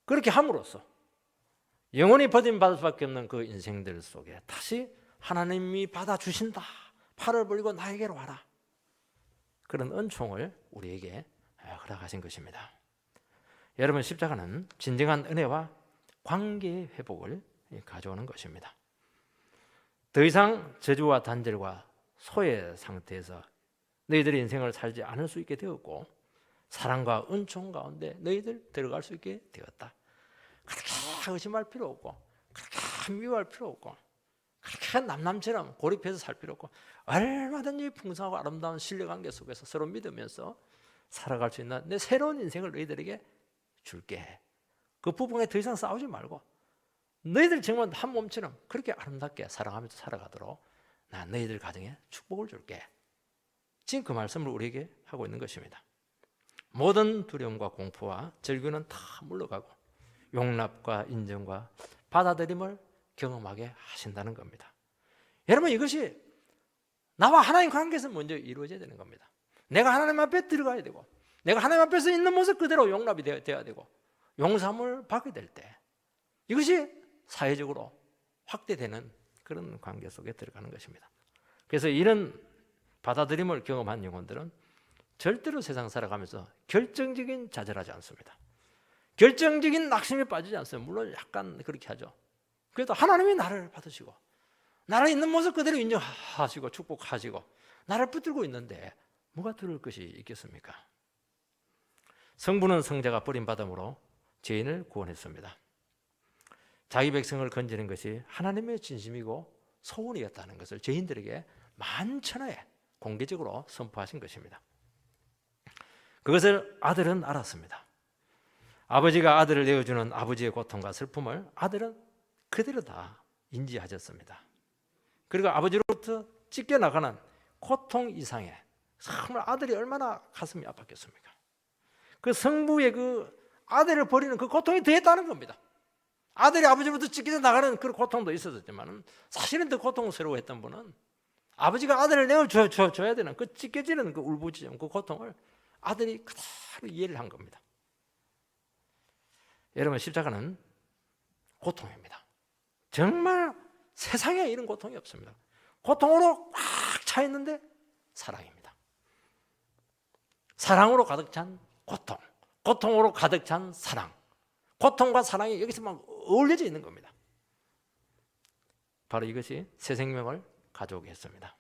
그렇게 함으로써 영원히 버림받을 수밖에 없는 그 인생들 속에 다시 하나님이 받아주신다, 팔을 벌리고 나에게로 와라, 그런 은총을 우리에게 허락하신 것입니다. 여러분, 십자가는 진정한 은혜와 관계의 회복을 가져오는 것입니다. 더 이상 저주와 단절과 소외 상태에서 너희들의 인생을 살지 않을 수 있게 되었고, 사랑과 은총 가운데 너희들 들어갈 수 있게 되었다. 그렇게 의심할 필요 없고, 그렇게 미워할 필요 없고, 그렇게 남남처럼 고립해서 살 필요 없고, 얼마든지 풍성하고 아름다운 신뢰관계 속에서 서로 믿으면서 살아갈 수 있는 내 새로운 인생을 너희들에게 줄게. 그 부분에 더 이상 싸우지 말고 너희들 정말 한 몸처럼 그렇게 아름답게 사랑하면서 살아가도록 나 너희들 가정에 축복을 줄게. 지금 그 말씀을 우리에게 하고 있는 것입니다. 모든 두려움과 공포와 절규는 다 물러가고 용납과 인정과 받아들임을 경험하게 하신다는 겁니다. 여러분, 이것이 나와 하나님 관계에서 먼저 이루어져야 되는 겁니다. 내가 하나님 앞에 들어가야 되고, 내가 하나님 앞에서 있는 모습 그대로 용납이 되어야 되고, 용서함을 받게 될 때 이것이 사회적으로 확대되는 그런 관계 속에 들어가는 것입니다. 그래서 이런 받아들임을 경험한 영혼들은 절대로 세상 살아가면서 결정적인 좌절하지 않습니다. 결정적인 낙심에 빠지지 않습니다. 물론 약간 그렇게 하죠. 그래도 하나님이 나를 받으시고 나를 있는 모습 그대로 인정하시고 축복하시고 나를 붙들고 있는데 뭐가 들을 것이 있겠습니까? 성부는 성자가 버림받음으로 죄인을 구원했습니다. 자기 백성을 건지는 것이 하나님의 진심이고 소원이었다는 것을 죄인들에게 만천하에 공개적으로 선포하신 것입니다. 그것을 아들은 알았습니다. 아버지가 아들을 내어주는 아버지의 고통과 슬픔을 아들은 그대로 다 인지하셨습니다. 그리고 아버지로부터 찢겨나가는 고통 이상의 정말 아들이 얼마나 가슴이 아팠겠습니까? 그 성부의 그 아들을 버리는 그 고통이 더했다는 겁니다. 아들이 아버지로부터 찢겨져 나가는 그 고통도 있었지만 사실은 더 고통스러워했던 분은 아버지가 아들을 내어줘야 되는 그 찢겨지는 그 울부짖음, 그 고통을 아들이 그대로 이해를 한 겁니다. 여러분, 십자가는 고통입니다. 정말 세상에 이런 고통이 없습니다. 고통으로 꽉 차 있는데 사랑입니다. 사랑으로 가득 찬 고통, 고통으로 가득 찬 사랑, 고통과 사랑이 여기서 막 어울려져 있는 겁니다. 바로 이것이 새 생명을 가져오게 했습니다.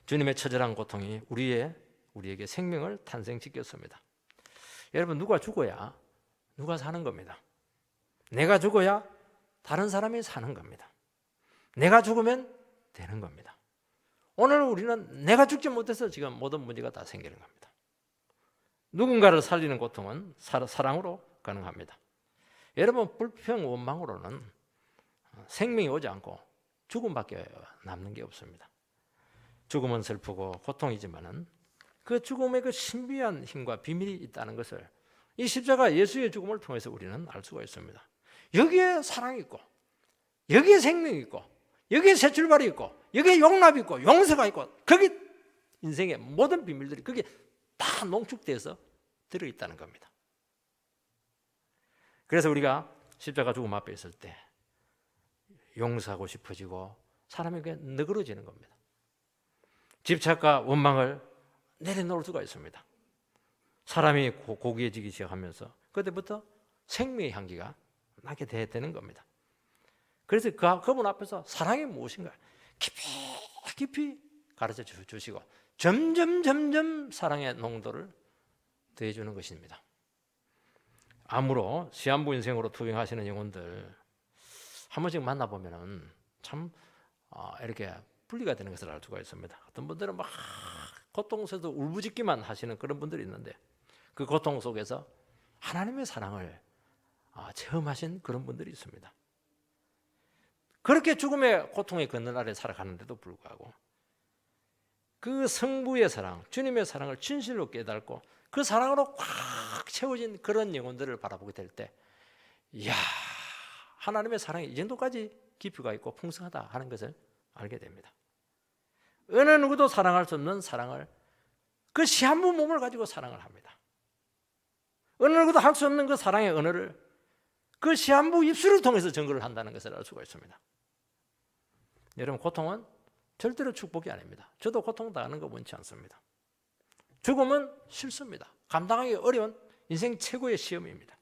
주님의 처절한 고통이 우리에게 생명을 탄생시켰습니다. 여러분, 누가 죽어야 누가 사는 겁니다. 내가 죽어야 다른 사람이 사는 겁니다. 내가 죽으면 되는 겁니다. 오늘 우리는 내가 죽지 못해서 지금 모든 문제가 다 생기는 겁니다. 누군가를 살리는 고통은 사랑으로 가능합니다. 여러분, 불평 원망으로는 생명이 오지 않고 죽음밖에 남는 게 없습니다. 죽음은 슬프고 고통이지만은 그 죽음의 그 신비한 힘과 비밀이 있다는 것을 이 십자가 예수의 죽음을 통해서 우리는 알 수가 있습니다. 여기에 사랑이 있고, 여기에 생명이 있고, 여기에 새 출발이 있고, 여기에 용납이 있고, 용서가 있고, 거기 인생의 모든 비밀들이 거기에 다 농축돼서 들어있다는 겁니다. 그래서 우리가 십자가 죽음 앞에 있을 때 용서하고 싶어지고 사람이 그냥 너그러지는 겁니다. 집착과 원망을 내려놓을 수가 있습니다. 사람이 고귀해지기 시작하면서 그때부터 생명의 향기가 나게 되는 겁니다. 그래서 그분 앞에서 사랑이 무엇인가 깊이 가르쳐 주시고 점점 사랑의 농도를 더해주는 것입니다. 암으로 시한부 인생으로 투병하시는 영혼들 한 번씩 만나보면 참 이렇게 분리가 되는 것을 알 수가 있습니다. 어떤 분들은 막 고통스러워서 울부짖기만 하시는 그런 분들이 있는데 그 고통 속에서 하나님의 사랑을 체험하신 그런 분들이 있습니다. 그렇게 죽음의 고통의 그늘 아래 살아가는데도 불구하고 그 성부의 사랑, 주님의 사랑을 진실로 깨닫고 그 사랑으로 꽉 채워진 그런 영혼들을 바라보게 될 때 이야, 하나님의 사랑이 이 정도까지 깊이가 있고 풍성하다 하는 것을 알게 됩니다. 어느 누구도 사랑할 수 없는 사랑을 그 시한부 몸을 가지고 사랑을 합니다. 어느 누구도 할 수 없는 그 사랑의 언어를 그 시한부 입술을 통해서 증거를 한다는 것을 알 수가 있습니다. 여러분, 고통은 절대로 축복이 아닙니다. 저도 고통당하는 거 원치 않습니다. 죽음은 싫습니다. 감당하기 어려운 인생 최고의 시험입니다.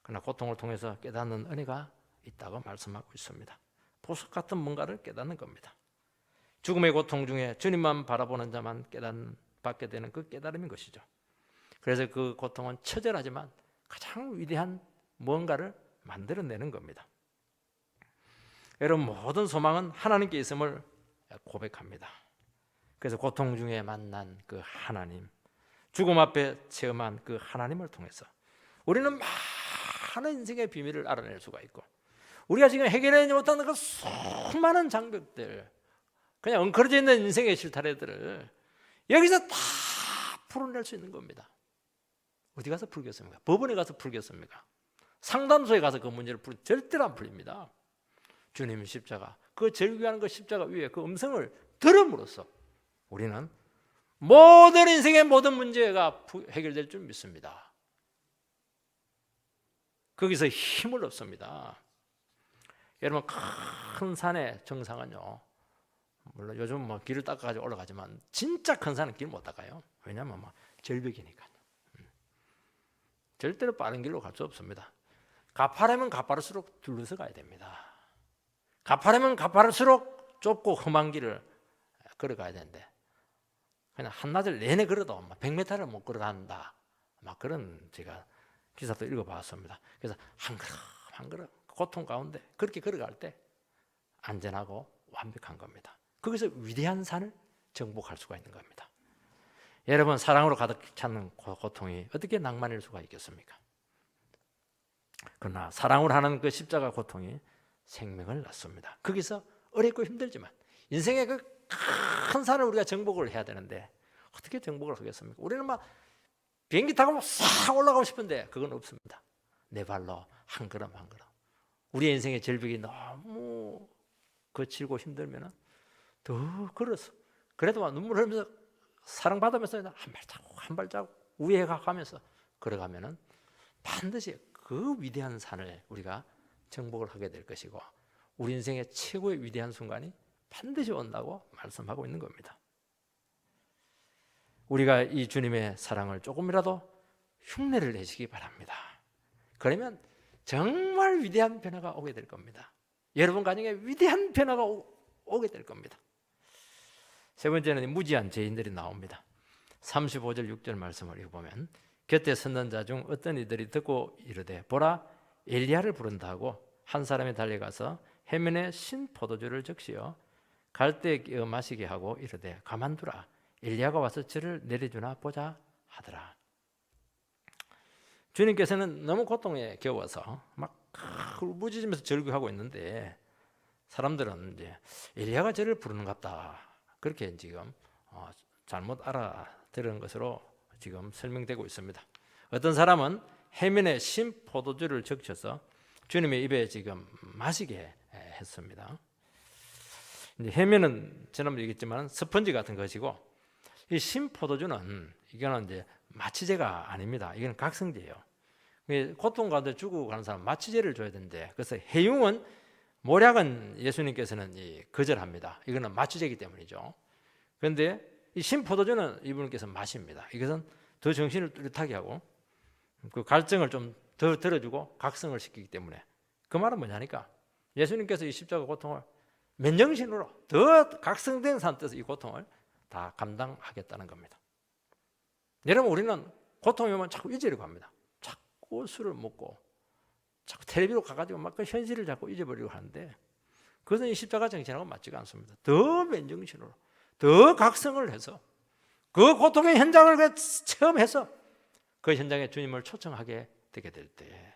그러나 고통을 통해서 깨닫는 은혜가 있다고 말씀하고 있습니다. 보석 같은 뭔가를 깨닫는 겁니다. 죽음의 고통 중에 주님만 바라보는 자만 받게 되는 그 깨달음인 것이죠. 그래서 그 고통은 처절하지만 가장 위대한 뭔가를 만들어내는 겁니다. 여러분, 모든 소망은 하나님께 있음을 고백합니다. 그래서 고통 중에 만난 그 하나님, 죽음 앞에 체험한 그 하나님을 통해서 우리는 많은 인생의 비밀을 알아낼 수가 있고 우리가 지금 해결하지 못하는 그 수많은 장벽들, 그냥 엉클어져 있는 인생의 실타래들을 여기서 다 풀어낼 수 있는 겁니다. 어디 가서 풀겠습니까? 법원에 가서 풀겠습니까? 상담소에 가서 그 문제를 절대로 안 풀립니다. 주님 십자가, 그 절규하는 그 십자가 위에 그 음성을 들음으로써 우리는 모든 인생의 모든 문제가 해결될 줄 믿습니다. 거기서 힘을 얻습니다. 여러분, 큰 산의 정상은요, 물론 요즘 뭐 길을 닦아가지고 올라가지만 진짜 큰 산은 길 못 닦아요. 왜냐하면 뭐 절벽이니까요. 절대로 빠른 길로 갈 수 없습니다. 가파르면 가파를수록 둘러서 가야 됩니다. 가파르면 가파를수록 좁고 험한 길을 걸어가야 되는데 그냥 한나절 내내 걸어도 100m를 못 걸어간다, 막 그런 제가 기사도 읽어봤습니다. 그래서 한 걸음 한 걸음 고통 가운데 그렇게 걸어갈 때 안전하고 완벽한 겁니다. 거기서 위대한 산을 정복할 수가 있는 겁니다. 여러분, 사랑으로 가득 차는 고통이 어떻게 낭만일 수가 있겠습니까? 그러나 사랑으로 하는 그 십자가 고통이 생명을 낳습니다. 거기서 어렵고 힘들지만 인생의 그 큰 산을 우리가 정복을 해야 되는데 어떻게 정복을 하겠습니까? 우리는 막 비행기 타고 싹 올라가고 싶은데 그건 없습니다. 내 발로 한 걸음 한 걸음. 우리의 인생의 절벽이 너무 거칠고 힘들면 더 걸어서 그래도 막 눈물 흘리면서 사랑받으면서 한 발자국 한 발자국 위에 가면서 걸어가면 반드시 그 위대한 산을 우리가 정복을 하게 될 것이고 우리 인생의 최고의 위대한 순간이 반드시 온다고 말씀하고 있는 겁니다. 우리가 이 주님의 사랑을 조금이라도 흉내를 내시기 바랍니다. 그러면 정말 위대한 변화가 오게 될 겁니다. 여러분 가정에 위대한 변화가 오게 될 겁니다. 세 번째는 무지한 죄인들이 나옵니다. 35절 6절 말씀을 읽어보면 곁에 섰는 자 중 어떤 이들이 듣고 이르되 보라, 엘리야를 부른다 하고 한 사람이 달려가서 해면에 신 포도주를 적시어 갈대 끼어 마시게 하고 이르되 가만두라 엘리야가 와서 저를 내려주나 보자 하더라. 주님께서는 너무 고통에 겨워서 막 울부짖으면서 절규하고 있는데 사람들은 이제 엘리야가 저를 부르는갑다 그렇게 지금 잘못 알아들은 것으로 지금 설명되고 있습니다. 어떤 사람은 해면에 신 포도주를 적셔서 주님의 입에 지금 마시게 했습니다. 이제 해면은 지난번에 얘기했지만 스펀지 같은 것이고 이 신 포도주는 이거는 이제 마취제가 아닙니다. 이건 각성제예요. 고통 가운데 죽어가는 사람 마취제를 줘야 되는데 그래서 해융은 모략은 예수님께서는 거절합니다. 이거는 마취제이기 때문이죠. 그런데 이 신 포도주는 이분께서 마십니다. 이것은 더 정신을 뚜렷하게 하고 그 갈증을 좀 더 들어주고 각성을 시키기 때문에 그 말은 뭐냐니까 예수님께서 이 십자가 고통을 맨정신으로 더 각성된 상태에서 이 고통을 다 감당하겠다는 겁니다. 여러분 우리는 고통이 오면 자꾸 잊으려고 합니다. 자꾸 술을 먹고 자꾸 텔레비로 가가지고 막 그 현실을 자꾸 잊어버리려고 하는데 그것은 이 십자가 정신하고 맞지가 않습니다. 더 맨정신으로 더 각성을 해서 그 고통의 현장을 체험해서 그 현장에 주님을 초청하게 되게 될 때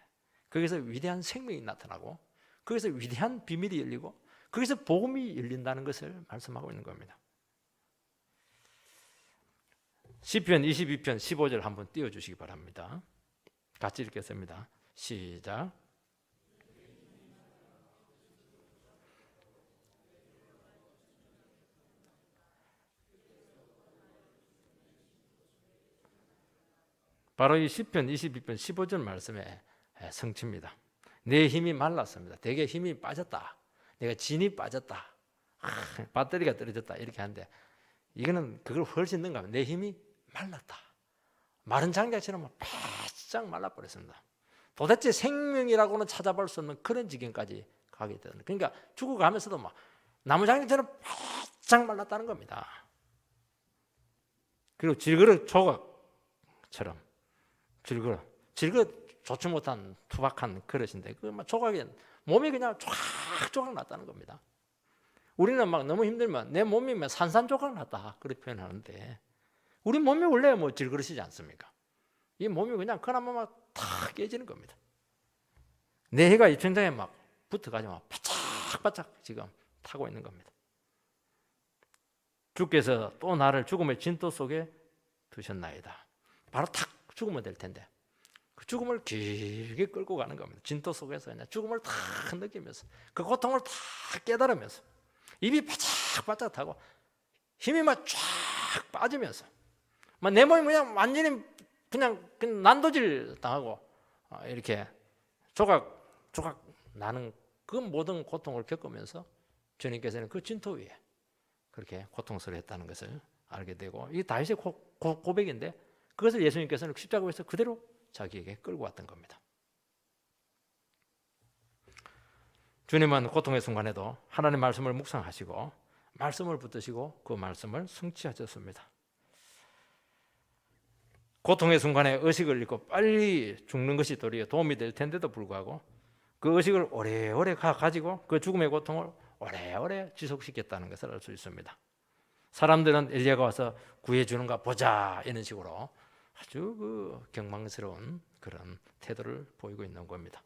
거기서 위대한 생명이 나타나고 거기서 위대한 비밀이 열리고 거기서 복음이 열린다는 것을 말씀하고 있는 겁니다. 시편 22편 15절 한번 띄워주시기 바랍니다. 같이 읽겠습니다. 시작. 바로 이 시편 22편 15절 말씀의 성취입니다. 내 힘이 말랐습니다. 되게 힘이 빠졌다. 내가 진이 빠졌다. 배터리가 떨어졌다. 이렇게 하는데 이거는 그걸 훨씬 능가하면 내 힘이 말랐다. 마른 장작처럼 바짝 말라버렸습니다. 도대체 생명이라고는 찾아볼 수 없는 그런 지경까지 가게 되는. 그러니까 죽어가면서도 막 나무 장작처럼 바짝 말랐다는 겁니다. 그리고 질그릇 조각처럼 질그릇 좋지 못한 투박한 그릇인데 그 막 조각이 몸이 그냥 조각조각 났다는 겁니다. 우리는 막 너무 힘들면 내 몸이 막 산산조각 났다 그렇게 표현하는데 우리 몸이 원래 뭐 질그릇이지 않습니까? 이 몸이 그냥 그나마 막 탁 깨지는 겁니다. 내 해가 이 천장에 막 붙어가지고 막 바짝바짝 지금 타고 있는 겁니다. 주께서 또 나를 죽음의 진토 속에 두셨나이다. 바로 탁 죽으면 될 텐데 그 죽음을 길게 끌고 가는 겁니다. 진토 속에서 그냥 죽음을 탁 느끼면서 그 고통을 탁 깨달으면서 입이 바짝바짝 타고 힘이 막 쫙 빠지면서 막 내 몸이 그냥 완전히 그냥 난도질 당하고 이렇게 조각 나는 그 모든 고통을 겪으면서 주님께서는 그 진토 위에 그렇게 고통스러웠다는 것을 알게 되고 이 다윗의 고백인데 그것을 예수님께서는 십자가에서 그대로 자기에게 끌고 왔던 겁니다. 주님은 고통의 순간에도 하나님의 말씀을 묵상하시고 말씀을 붙드시고 그 말씀을 성취하셨습니다. 고통의 순간에 의식을 잃고 빨리 죽는 것이 도리어 도움이 될 텐데도 불구하고 그 의식을 오래오래 가지고 그 죽음의 고통을 오래오래 지속시켰다는 것을 알 수 있습니다. 사람들은 엘리야가 와서 구해주는가 보자 이런 식으로 아주 그 경망스러운 그런 태도를 보이고 있는 겁니다.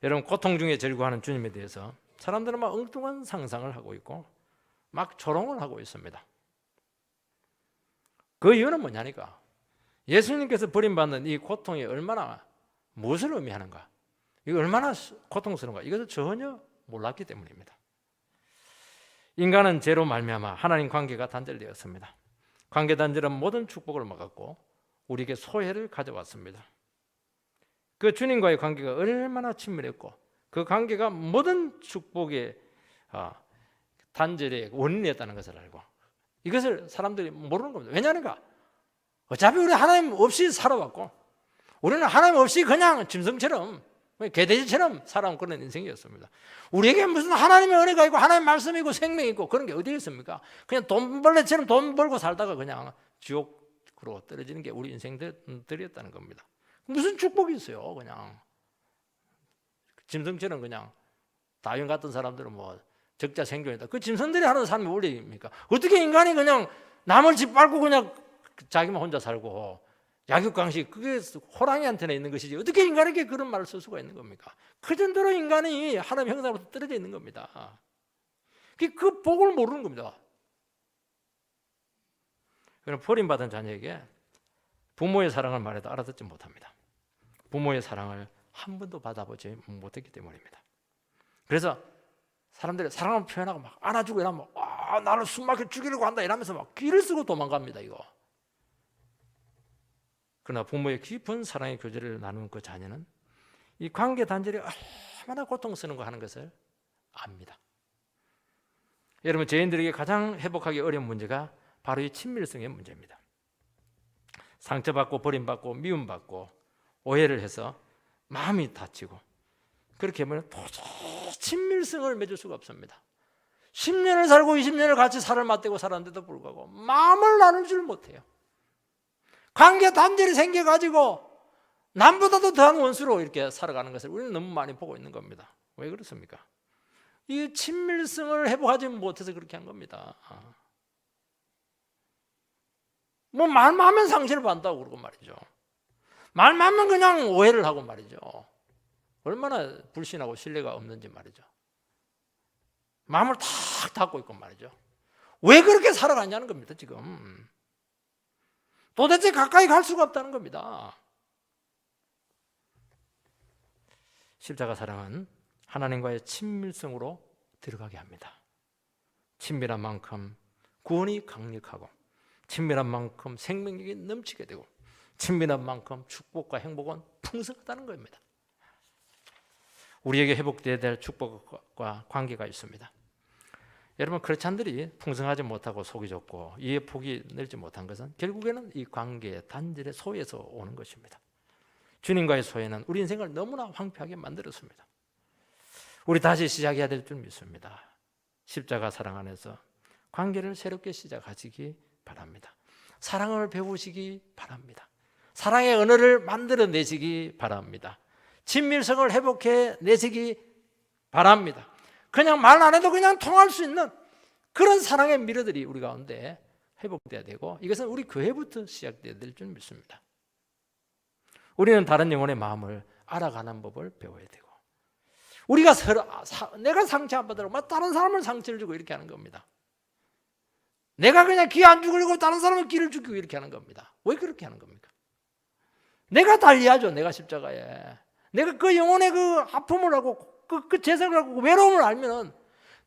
여러분 고통 중에 절구하는 주님에 대해서 사람들은 막 엉뚱한 상상을 하고 있고 막 조롱을 하고 있습니다. 그 이유는 뭐냐니까 예수님께서 버림받는 이 고통이 얼마나 무엇을 의미하는가 이거 얼마나 고통스러운가 이것을 전혀 몰랐기 때문입니다. 인간은 죄로 말미암아 하나님 관계가 단절되었습니다. 관계 단절은 모든 축복을 막았고 우리에게 소외를 가져왔습니다. 그 주님과의 관계가 얼마나 친밀했고 그 관계가 모든 축복의 단절의 원인이었다는 것을 알고 이것을 사람들이 모르는 겁니다. 왜냐하니까 어차피 우리 하나님 없이 살아왔고 우리는 하나님 없이 그냥 짐승처럼 개돼지처럼 살아온 그런 인생이었습니다. 우리에게 무슨 하나님의 은혜가 있고 하나님의 말씀이 있고 생명이 있고 그런 게 어디 있습니까? 그냥 돈벌레처럼 돈 벌고 살다가 그냥 지옥으로 떨어지는 게 우리 인생들이었다는 겁니다. 무슨 축복이 있어요? 그냥 짐승처럼 그냥 다윗 같은 사람들은 뭐 적자 생존이다. 그 짐승들이 하는 삶의 원리입니까? 어떻게 인간이 그냥 남을 짓밟고 그냥 자기만 혼자 살고 약육강식, 그게 호랑이한테나 있는 것이지 어떻게 인간에게 그런 말을 쓸 수가 있는 겁니까? 그 정도로 인간이 하나님의 형상으로부터 떨어져 있는 겁니다. 그 복을 모르는 겁니다. 그럼 버림받은 자녀에게 부모의 사랑을 말해도 알아듣지 못합니다. 부모의 사랑을 한 번도 받아보지 못했기 때문입니다. 그래서 사람들이 사랑을 표현하고 막 안아주고 이러면 나를 숨막혀 죽이려고 한다 이러면서 막 기를 쓰고 도망갑니다. 이거. 그러나 부모의 깊은 사랑의 교제를 나누는 그 자녀는 이 관계 단절이 얼마나 고통스러운 거 하는 것을 압니다. 여러분, 죄인들에게 가장 회복하기 어려운 문제가 바로 이 친밀성의 문제입니다. 상처받고 버림받고 미움받고 오해를 해서 마음이 다치고 그렇게 하면 도저히 친밀성을 맺을 수가 없습니다. 10년을 살고 20년을 같이 살을 맞대고 살았는데도 불구하고 마음을 나눌 줄 못해요. 관계 단절이 생겨가지고 남보다도 더한 원수로 이렇게 살아가는 것을 우리는 너무 많이 보고 있는 겁니다. 왜 그렇습니까? 이 친밀성을 회복하지 못해서 그렇게 한 겁니다. 뭐 말만 하면 상실을 받는다고 그러고 말이죠. 말만 하면 그냥 오해를 하고 말이죠. 얼마나 불신하고 신뢰가 없는지 말이죠. 마음을 탁 닫고 있고 말이죠. 왜 그렇게 살아가냐는 겁니다. 지금 도대체 가까이 갈 수가 없다는 겁니다. 십자가 사랑은 하나님과의 친밀성으로 들어가게 합니다. 친밀한 만큼 구원이 강력하고 친밀한 만큼 생명력이 넘치게 되고 친밀한 만큼 축복과 행복은 풍성하다는 겁니다. 우리에게 회복되어야 될 축복과 관계가 있습니다. 여러분, 크리스찬들이 풍성하지 못하고 속이 좁고 이해 폭이 넓지 못한 것은 결국에는 이 관계의 단절의 소에서 오는 것입니다. 주님과의 소외는 우리 인생을 너무나 황폐하게 만들었습니다. 우리 다시 시작해야 될 줄 믿습니다. 십자가 사랑 안에서 관계를 새롭게 시작하시기 바랍니다. 사랑을 배우시기 바랍니다. 사랑의 언어를 만들어내시기 바랍니다. 친밀성을 회복해 내시기 바랍니다. 그냥 말 안 해도 그냥 통할 수 있는 그런 사랑의 미러들이 우리 가운데 회복돼야 되고 이것은 우리 교회부터 시작돼야 될 줄 믿습니다. 우리는 다른 영혼의 마음을 알아가는 법을 배워야 되고 우리가 내가 상처 안 받으라고 다른 사람을 상처를 주고 이렇게 하는 겁니다. 내가 그냥 기 안 죽이고 다른 사람은 기를 죽이고 이렇게 하는 겁니다. 왜 그렇게 하는 겁니까? 내가 달리하죠. 내가 십자가에 내가 그 영혼의 그 아픔을 하고 그 재생을 하고 그 외로움을 알면은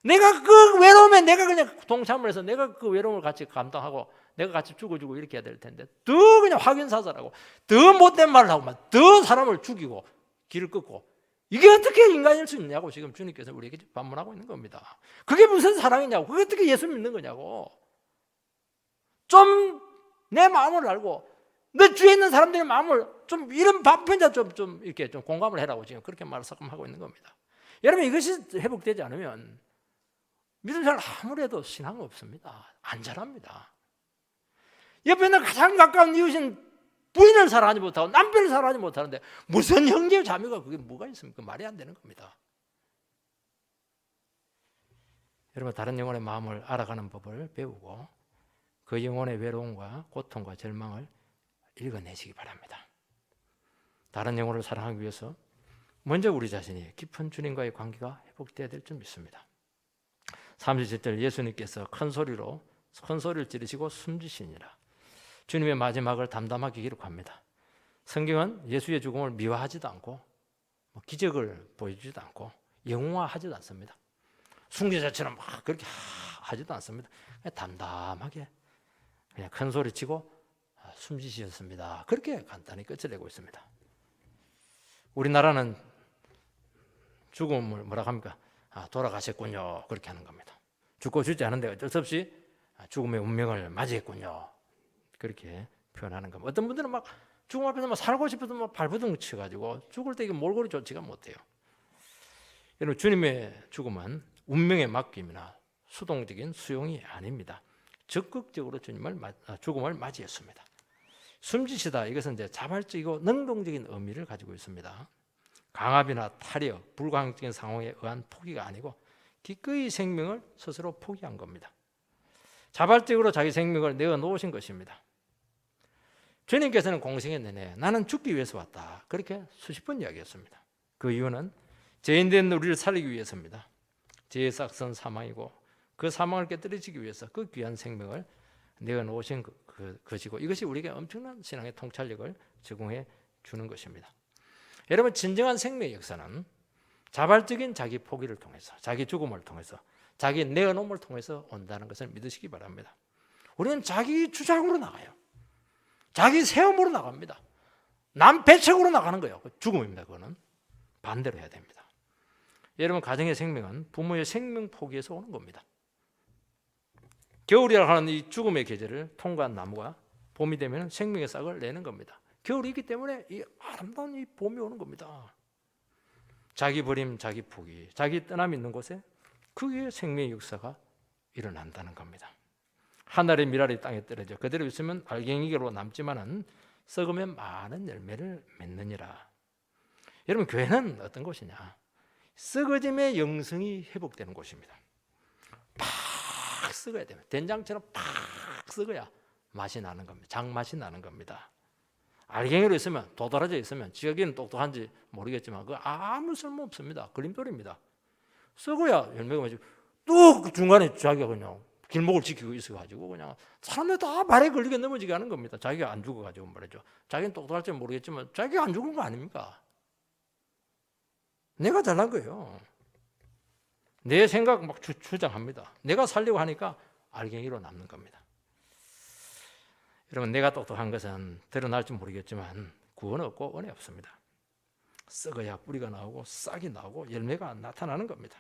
내가 그 외로움에 내가 그냥 동참을 해서 내가 그 외로움을 같이 감당하고 내가 같이 죽어주고 이렇게 해야 될 텐데 더 그냥 확인사살하고 더 못된 말을 하고 더 사람을 죽이고 길을 끊고 이게 어떻게 인간일 수 있냐고 지금 주님께서 우리에게 반문하고 있는 겁니다. 그게 무슨 사랑이냐고, 그게 어떻게 예수 믿는 거냐고. 좀 내 마음을 알고 내 주위에 있는 사람들의 마음을 좀 이런 바쁜자 좀 이렇게 좀 공감을 해라고 지금 그렇게 말을 하고 있는 겁니다. 여러분, 이것이 회복되지 않으면 믿음 생활 아무리 해도 신앙은 없습니다. 안 자랍니다. 옆에 있는 가장 가까운 이웃인 부인을 사랑하지 못하고 남편을 사랑하지 못하는데 무슨 형제 자매가 그게 뭐가 있습니까? 말이 안 되는 겁니다. 여러분, 다른 영혼의 마음을 알아가는 법을 배우고 그 영혼의 외로움과 고통과 절망을 읽어내시기 바랍니다. 다른 영혼을 사랑하기 위해서 먼저 우리 자신이 깊은 주님과의 관계가 회복되어야 될 줄 믿습니다. 37절 예수님께서 큰 소리를 지르시고 숨지시니라. 주님의 마지막을 담담하게 기록합니다. 성경은 예수의 죽음을 미화하지도 않고 기적을 보여주지도 않고 영웅화하지도 않습니다. 숭배자처럼 막 그렇게 하지도 않습니다. 그냥 담담하게 그냥 큰 소리 치고 숨지셨습니다. 그렇게 간단히 끝을 내고 있습니다. 우리나라는 죽음을 뭐라 합니까? 돌아가셨군요. 그렇게 하는 겁니다. 죽고 죽지 않은데 어쩔 수 없이 죽음의 운명을 맞이했군요. 그렇게 표현하는 겁니다. 어떤 분들은 막 죽음 앞에서 막 살고 싶어도 막 발버둥 쳐가지고 죽을 때 이게 몰골이 좋지가 못해요. 여러분, 주님의 죽음은 운명의 맡김이나 수동적인 수용이 아닙니다. 적극적으로 죽음을 맞이했습니다. 숨지시다, 이것은 이제 자발적이고 능동적인 의미를 가지고 있습니다. 강압이나 타력, 불가항적인 상황에 의한 포기가 아니고 기꺼이 생명을 스스로 포기한 겁니다. 자발적으로 자기 생명을 내어놓으신 것입니다. 주님께서는 공생애 내내 나는 죽기 위해서 왔다, 그렇게 수십 번 이야기했습니다. 그 이유는 죄인된 우리를 살리기 위해서입니다. 죄의 싹선 사망이고 그 사망을 깨뜨리시기 위해서 그 귀한 생명을 내어놓으신 것이고, 이것이 우리에게 엄청난 신앙의 통찰력을 제공해 주는 것입니다. 여러분, 진정한 생명의 역사는 자발적인 자기 포기를 통해서, 자기 죽음을 통해서, 자기 내어놓음을 통해서 온다는 것을 믿으시기 바랍니다. 우리는 자기 주장으로 나가요. 자기 세움으로 나갑니다. 남 배척으로 나가는 거예요. 죽음입니다. 그거는 반대로 해야 됩니다. 여러분, 가정의 생명은 부모의 생명 포기에서 오는 겁니다. 겨울이라 하는 이 죽음의 계절을 통과한 나무가 봄이 되면 생명의 싹을 내는 겁니다. 겨울이기 때문에 이 아름다운 이 봄이 오는 겁니다. 자기 버림, 자기 포기, 자기 떠남이 있는 곳에 그게 생명의 역사가 일어난다는 겁니다. 하늘의 미랄이 땅에 떨어져 그대로 있으면 알갱이로 남지만은 썩으면 많은 열매를 맺느니라. 여러분, 교회는 어떤 곳이냐? 썩어짐의 영성이 회복되는 곳입니다. 팍 썩어야 됩니다. 된장처럼 팍 썩어야 맛이 나는 겁니다. 장맛이 나는 겁니다. 알갱이로 있으면, 도드라져 있으면, 지각이는 똑똑한지 모르겠지만 그 아무 쓸모 없습니다. 걸림돌입니다. 썩어야 열매가 맺고, 또 그 중간에 자기가 그냥 길목을 지키고 있어가지고 그냥 사람들 다 발에 걸리게 넘어지게 하는 겁니다. 자기가 안 죽어가지고 말이죠. 자기는 똑똑할지 모르겠지만 자기가 안 죽은 거 아닙니까? 내가 잘난 거예요. 내 생각 막 주장합니다. 내가 살려고 하니까 알갱이로 남는 겁니다. 여러분, 내가 똑똑한 것은 드러날지 모르겠지만 구원 없고 은혜 없습니다. 썩어야 뿌리가 나오고 싹이 나오고 열매가 나타나는 겁니다.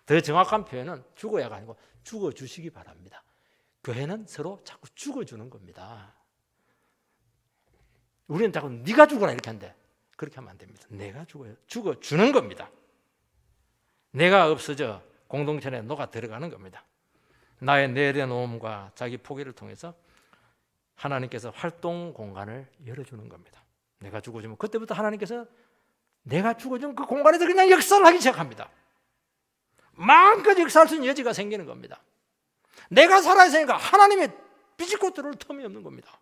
더 정확한 표현은 죽어야가 아니고 죽어주시기 바랍니다. 교회는 서로 자꾸 죽어주는 겁니다. 우리는 자꾸 네가 죽어라 이렇게 하는데 그렇게 하면 안 됩니다. 내가 죽어주는 겁니다. 내가 없어져 공동체 내 녹아 들어가는 겁니다. 나의 내려놓음과 자기 포기를 통해서 하나님께서 활동 공간을 열어주는 겁니다. 내가 죽어주면 그때부터 하나님께서 내가 죽어준 그 공간에서 그냥 역사를 하기 시작합니다. 마음껏 역사할 수 있는 여지가 생기는 겁니다. 내가 살아있으니까 하나님의 비집고 들어올 틈이 없는 겁니다.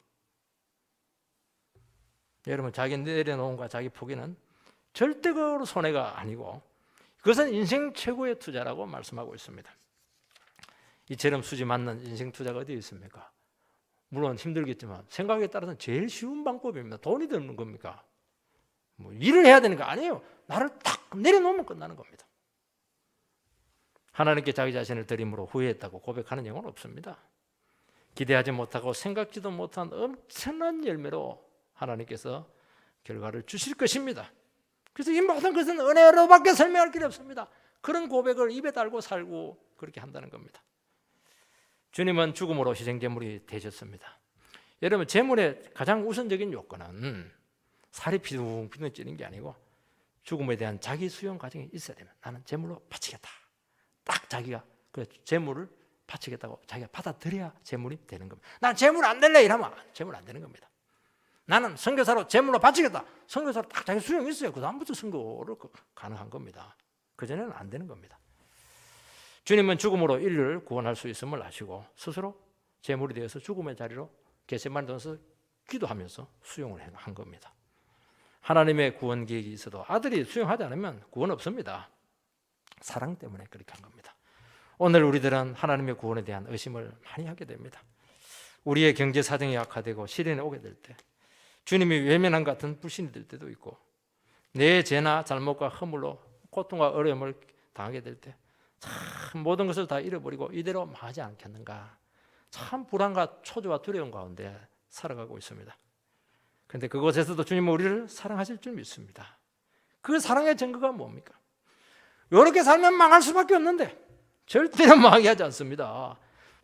여러분, 자기 내려놓음과 자기 포기는 절대적으로 손해가 아니고 그것은 인생 최고의 투자라고 말씀하고 있습니다. 이처럼 수지 맞는 인생 투자가 어디 있습니까? 물론 힘들겠지만 생각에 따라서는 제일 쉬운 방법입니다. 돈이 드는 겁니까? 뭐 일을 해야 되는 거 아니에요. 나를 딱 내려놓으면 끝나는 겁니다. 하나님께 자기 자신을 드림으로 후회했다고 고백하는 영혼 없습니다. 기대하지 못하고 생각지도 못한 엄청난 열매로 하나님께서 결과를 주실 것입니다. 그래서 이 모든 것은 은혜로밖에 설명할 길이 없습니다. 그런 고백을 입에 달고 살고 그렇게 한다는 겁니다. 주님은 죽음으로 희생제물이 되셨습니다. 여러분, 제물의 가장 우선적인 요건은 살이 피둥피둥 찌는 게 아니고 죽음에 대한 자기 수용 과정이 있어야 됩니다. 나는 제물로 바치겠다. 딱 자기가 그 제물을 바치겠다고 자기가 받아들여야 제물이 되는 겁니다. 난 제물 안 될래 이러면 제물 안 되는 겁니다. 나는 선교사로 제물로 바치겠다. 선교사로 딱 자기 수용이 있어요. 그 다음부터 선교를 가능한 겁니다. 그전에는 안 되는 겁니다. 주님은 죽음으로 인류를 구원할 수 있음을 아시고 스스로 제물이 되어서 죽음의 자리로 겟세마네 동에서 기도하면서 수용을 한 겁니다. 하나님의 구원 계획이 있어도 아들이 수용하지 않으면 구원 없습니다. 사랑 때문에 그렇게 한 겁니다. 오늘 우리들은 하나님의 구원에 대한 의심을 많이 하게 됩니다. 우리의 경제 사정이 악화되고 시련이 오게 될 때, 주님이 외면한 같은 불신이 될 때도 있고, 내 죄나 잘못과 허물로 고통과 어려움을 당하게 될 때, 참 모든 것을 다 잃어버리고 이대로 망하지 않겠는가, 참 불안과 초조와 두려움 가운데 살아가고 있습니다. 그런데 그곳에서도 주님은 우리를 사랑하실 줄 믿습니다. 그 사랑의 증거가 뭡니까? 이렇게 살면 망할 수밖에 없는데 절대로 망하게 하지 않습니다.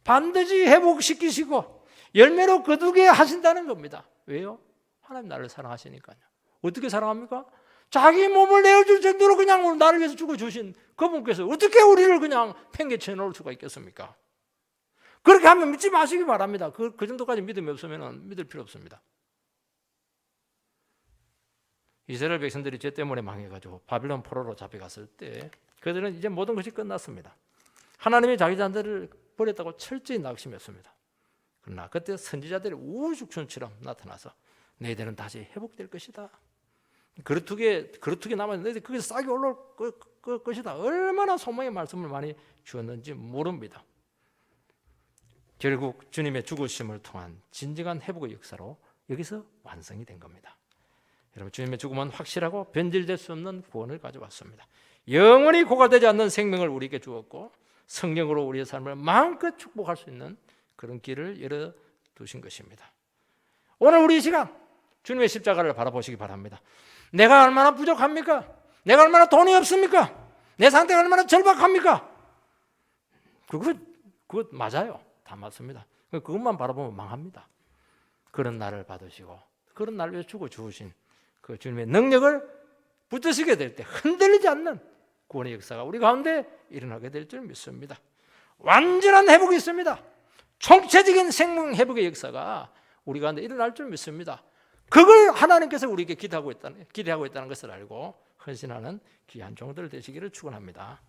반드시 회복시키시고 열매로 거두게 하신다는 겁니다. 왜요? 하나님 나를 사랑하시니까요. 어떻게 사랑합니까? 자기 몸을 내어줄 정도로 그냥 나를 위해서 죽어주신 그분께서 어떻게 우리를 그냥 팽개쳐 놓을 수가 있겠습니까? 그렇게 하면 믿지 마시기 바랍니다. 그 정도까지 믿음이 없으면 믿을 필요 없습니다. 이스라엘 백성들이 죄 때문에 망해가지고 바빌론 포로로 잡혀갔을 때 그들은 이제 모든 것이 끝났습니다. 하나님이 자기 자들을 버렸다고 철저히 낙심했습니다. 그러나 그때 선지자들이 우후죽순처럼 나타나서 너희들은 다시 회복될 것이다. 그루트기에 남았는데 너희들 거기서 싹이 올라올 것이다. 얼마나 소망의 말씀을 많이 주었는지 모릅니다. 결국 주님의 죽으심을 통한 진정한 회복의 역사로 여기서 완성이 된 겁니다. 여러분, 주님의 죽음은 확실하고 변질될 수 없는 구원을 가져왔습니다. 영원히 고갈되지 않는 생명을 우리에게 주었고 성령으로 우리의 삶을 마음껏 축복할 수 있는 그런 길을 열어두신 것입니다. 오늘 우리 이 시간 주님의 십자가를 바라보시기 바랍니다. 내가 얼마나 부족합니까? 내가 얼마나 돈이 없습니까? 내 상태가 얼마나 절박합니까? 그것 맞아요. 다 맞습니다. 그것만 바라보면 망합니다. 그런 나를 받으시고 그런 나를 위해 주신 그 주님의 능력을 붙드시게 될 때 흔들리지 않는 구원의 역사가 우리 가운데 일어나게 될 줄 믿습니다. 완전한 회복이 있습니다. 총체적인 생명 회복의 역사가 우리 가운데 일어날 줄 믿습니다. 그걸 하나님께서 우리에게 기대하고 있다는 것을 알고 헌신하는 귀한 종들 되시기를 축원합니다.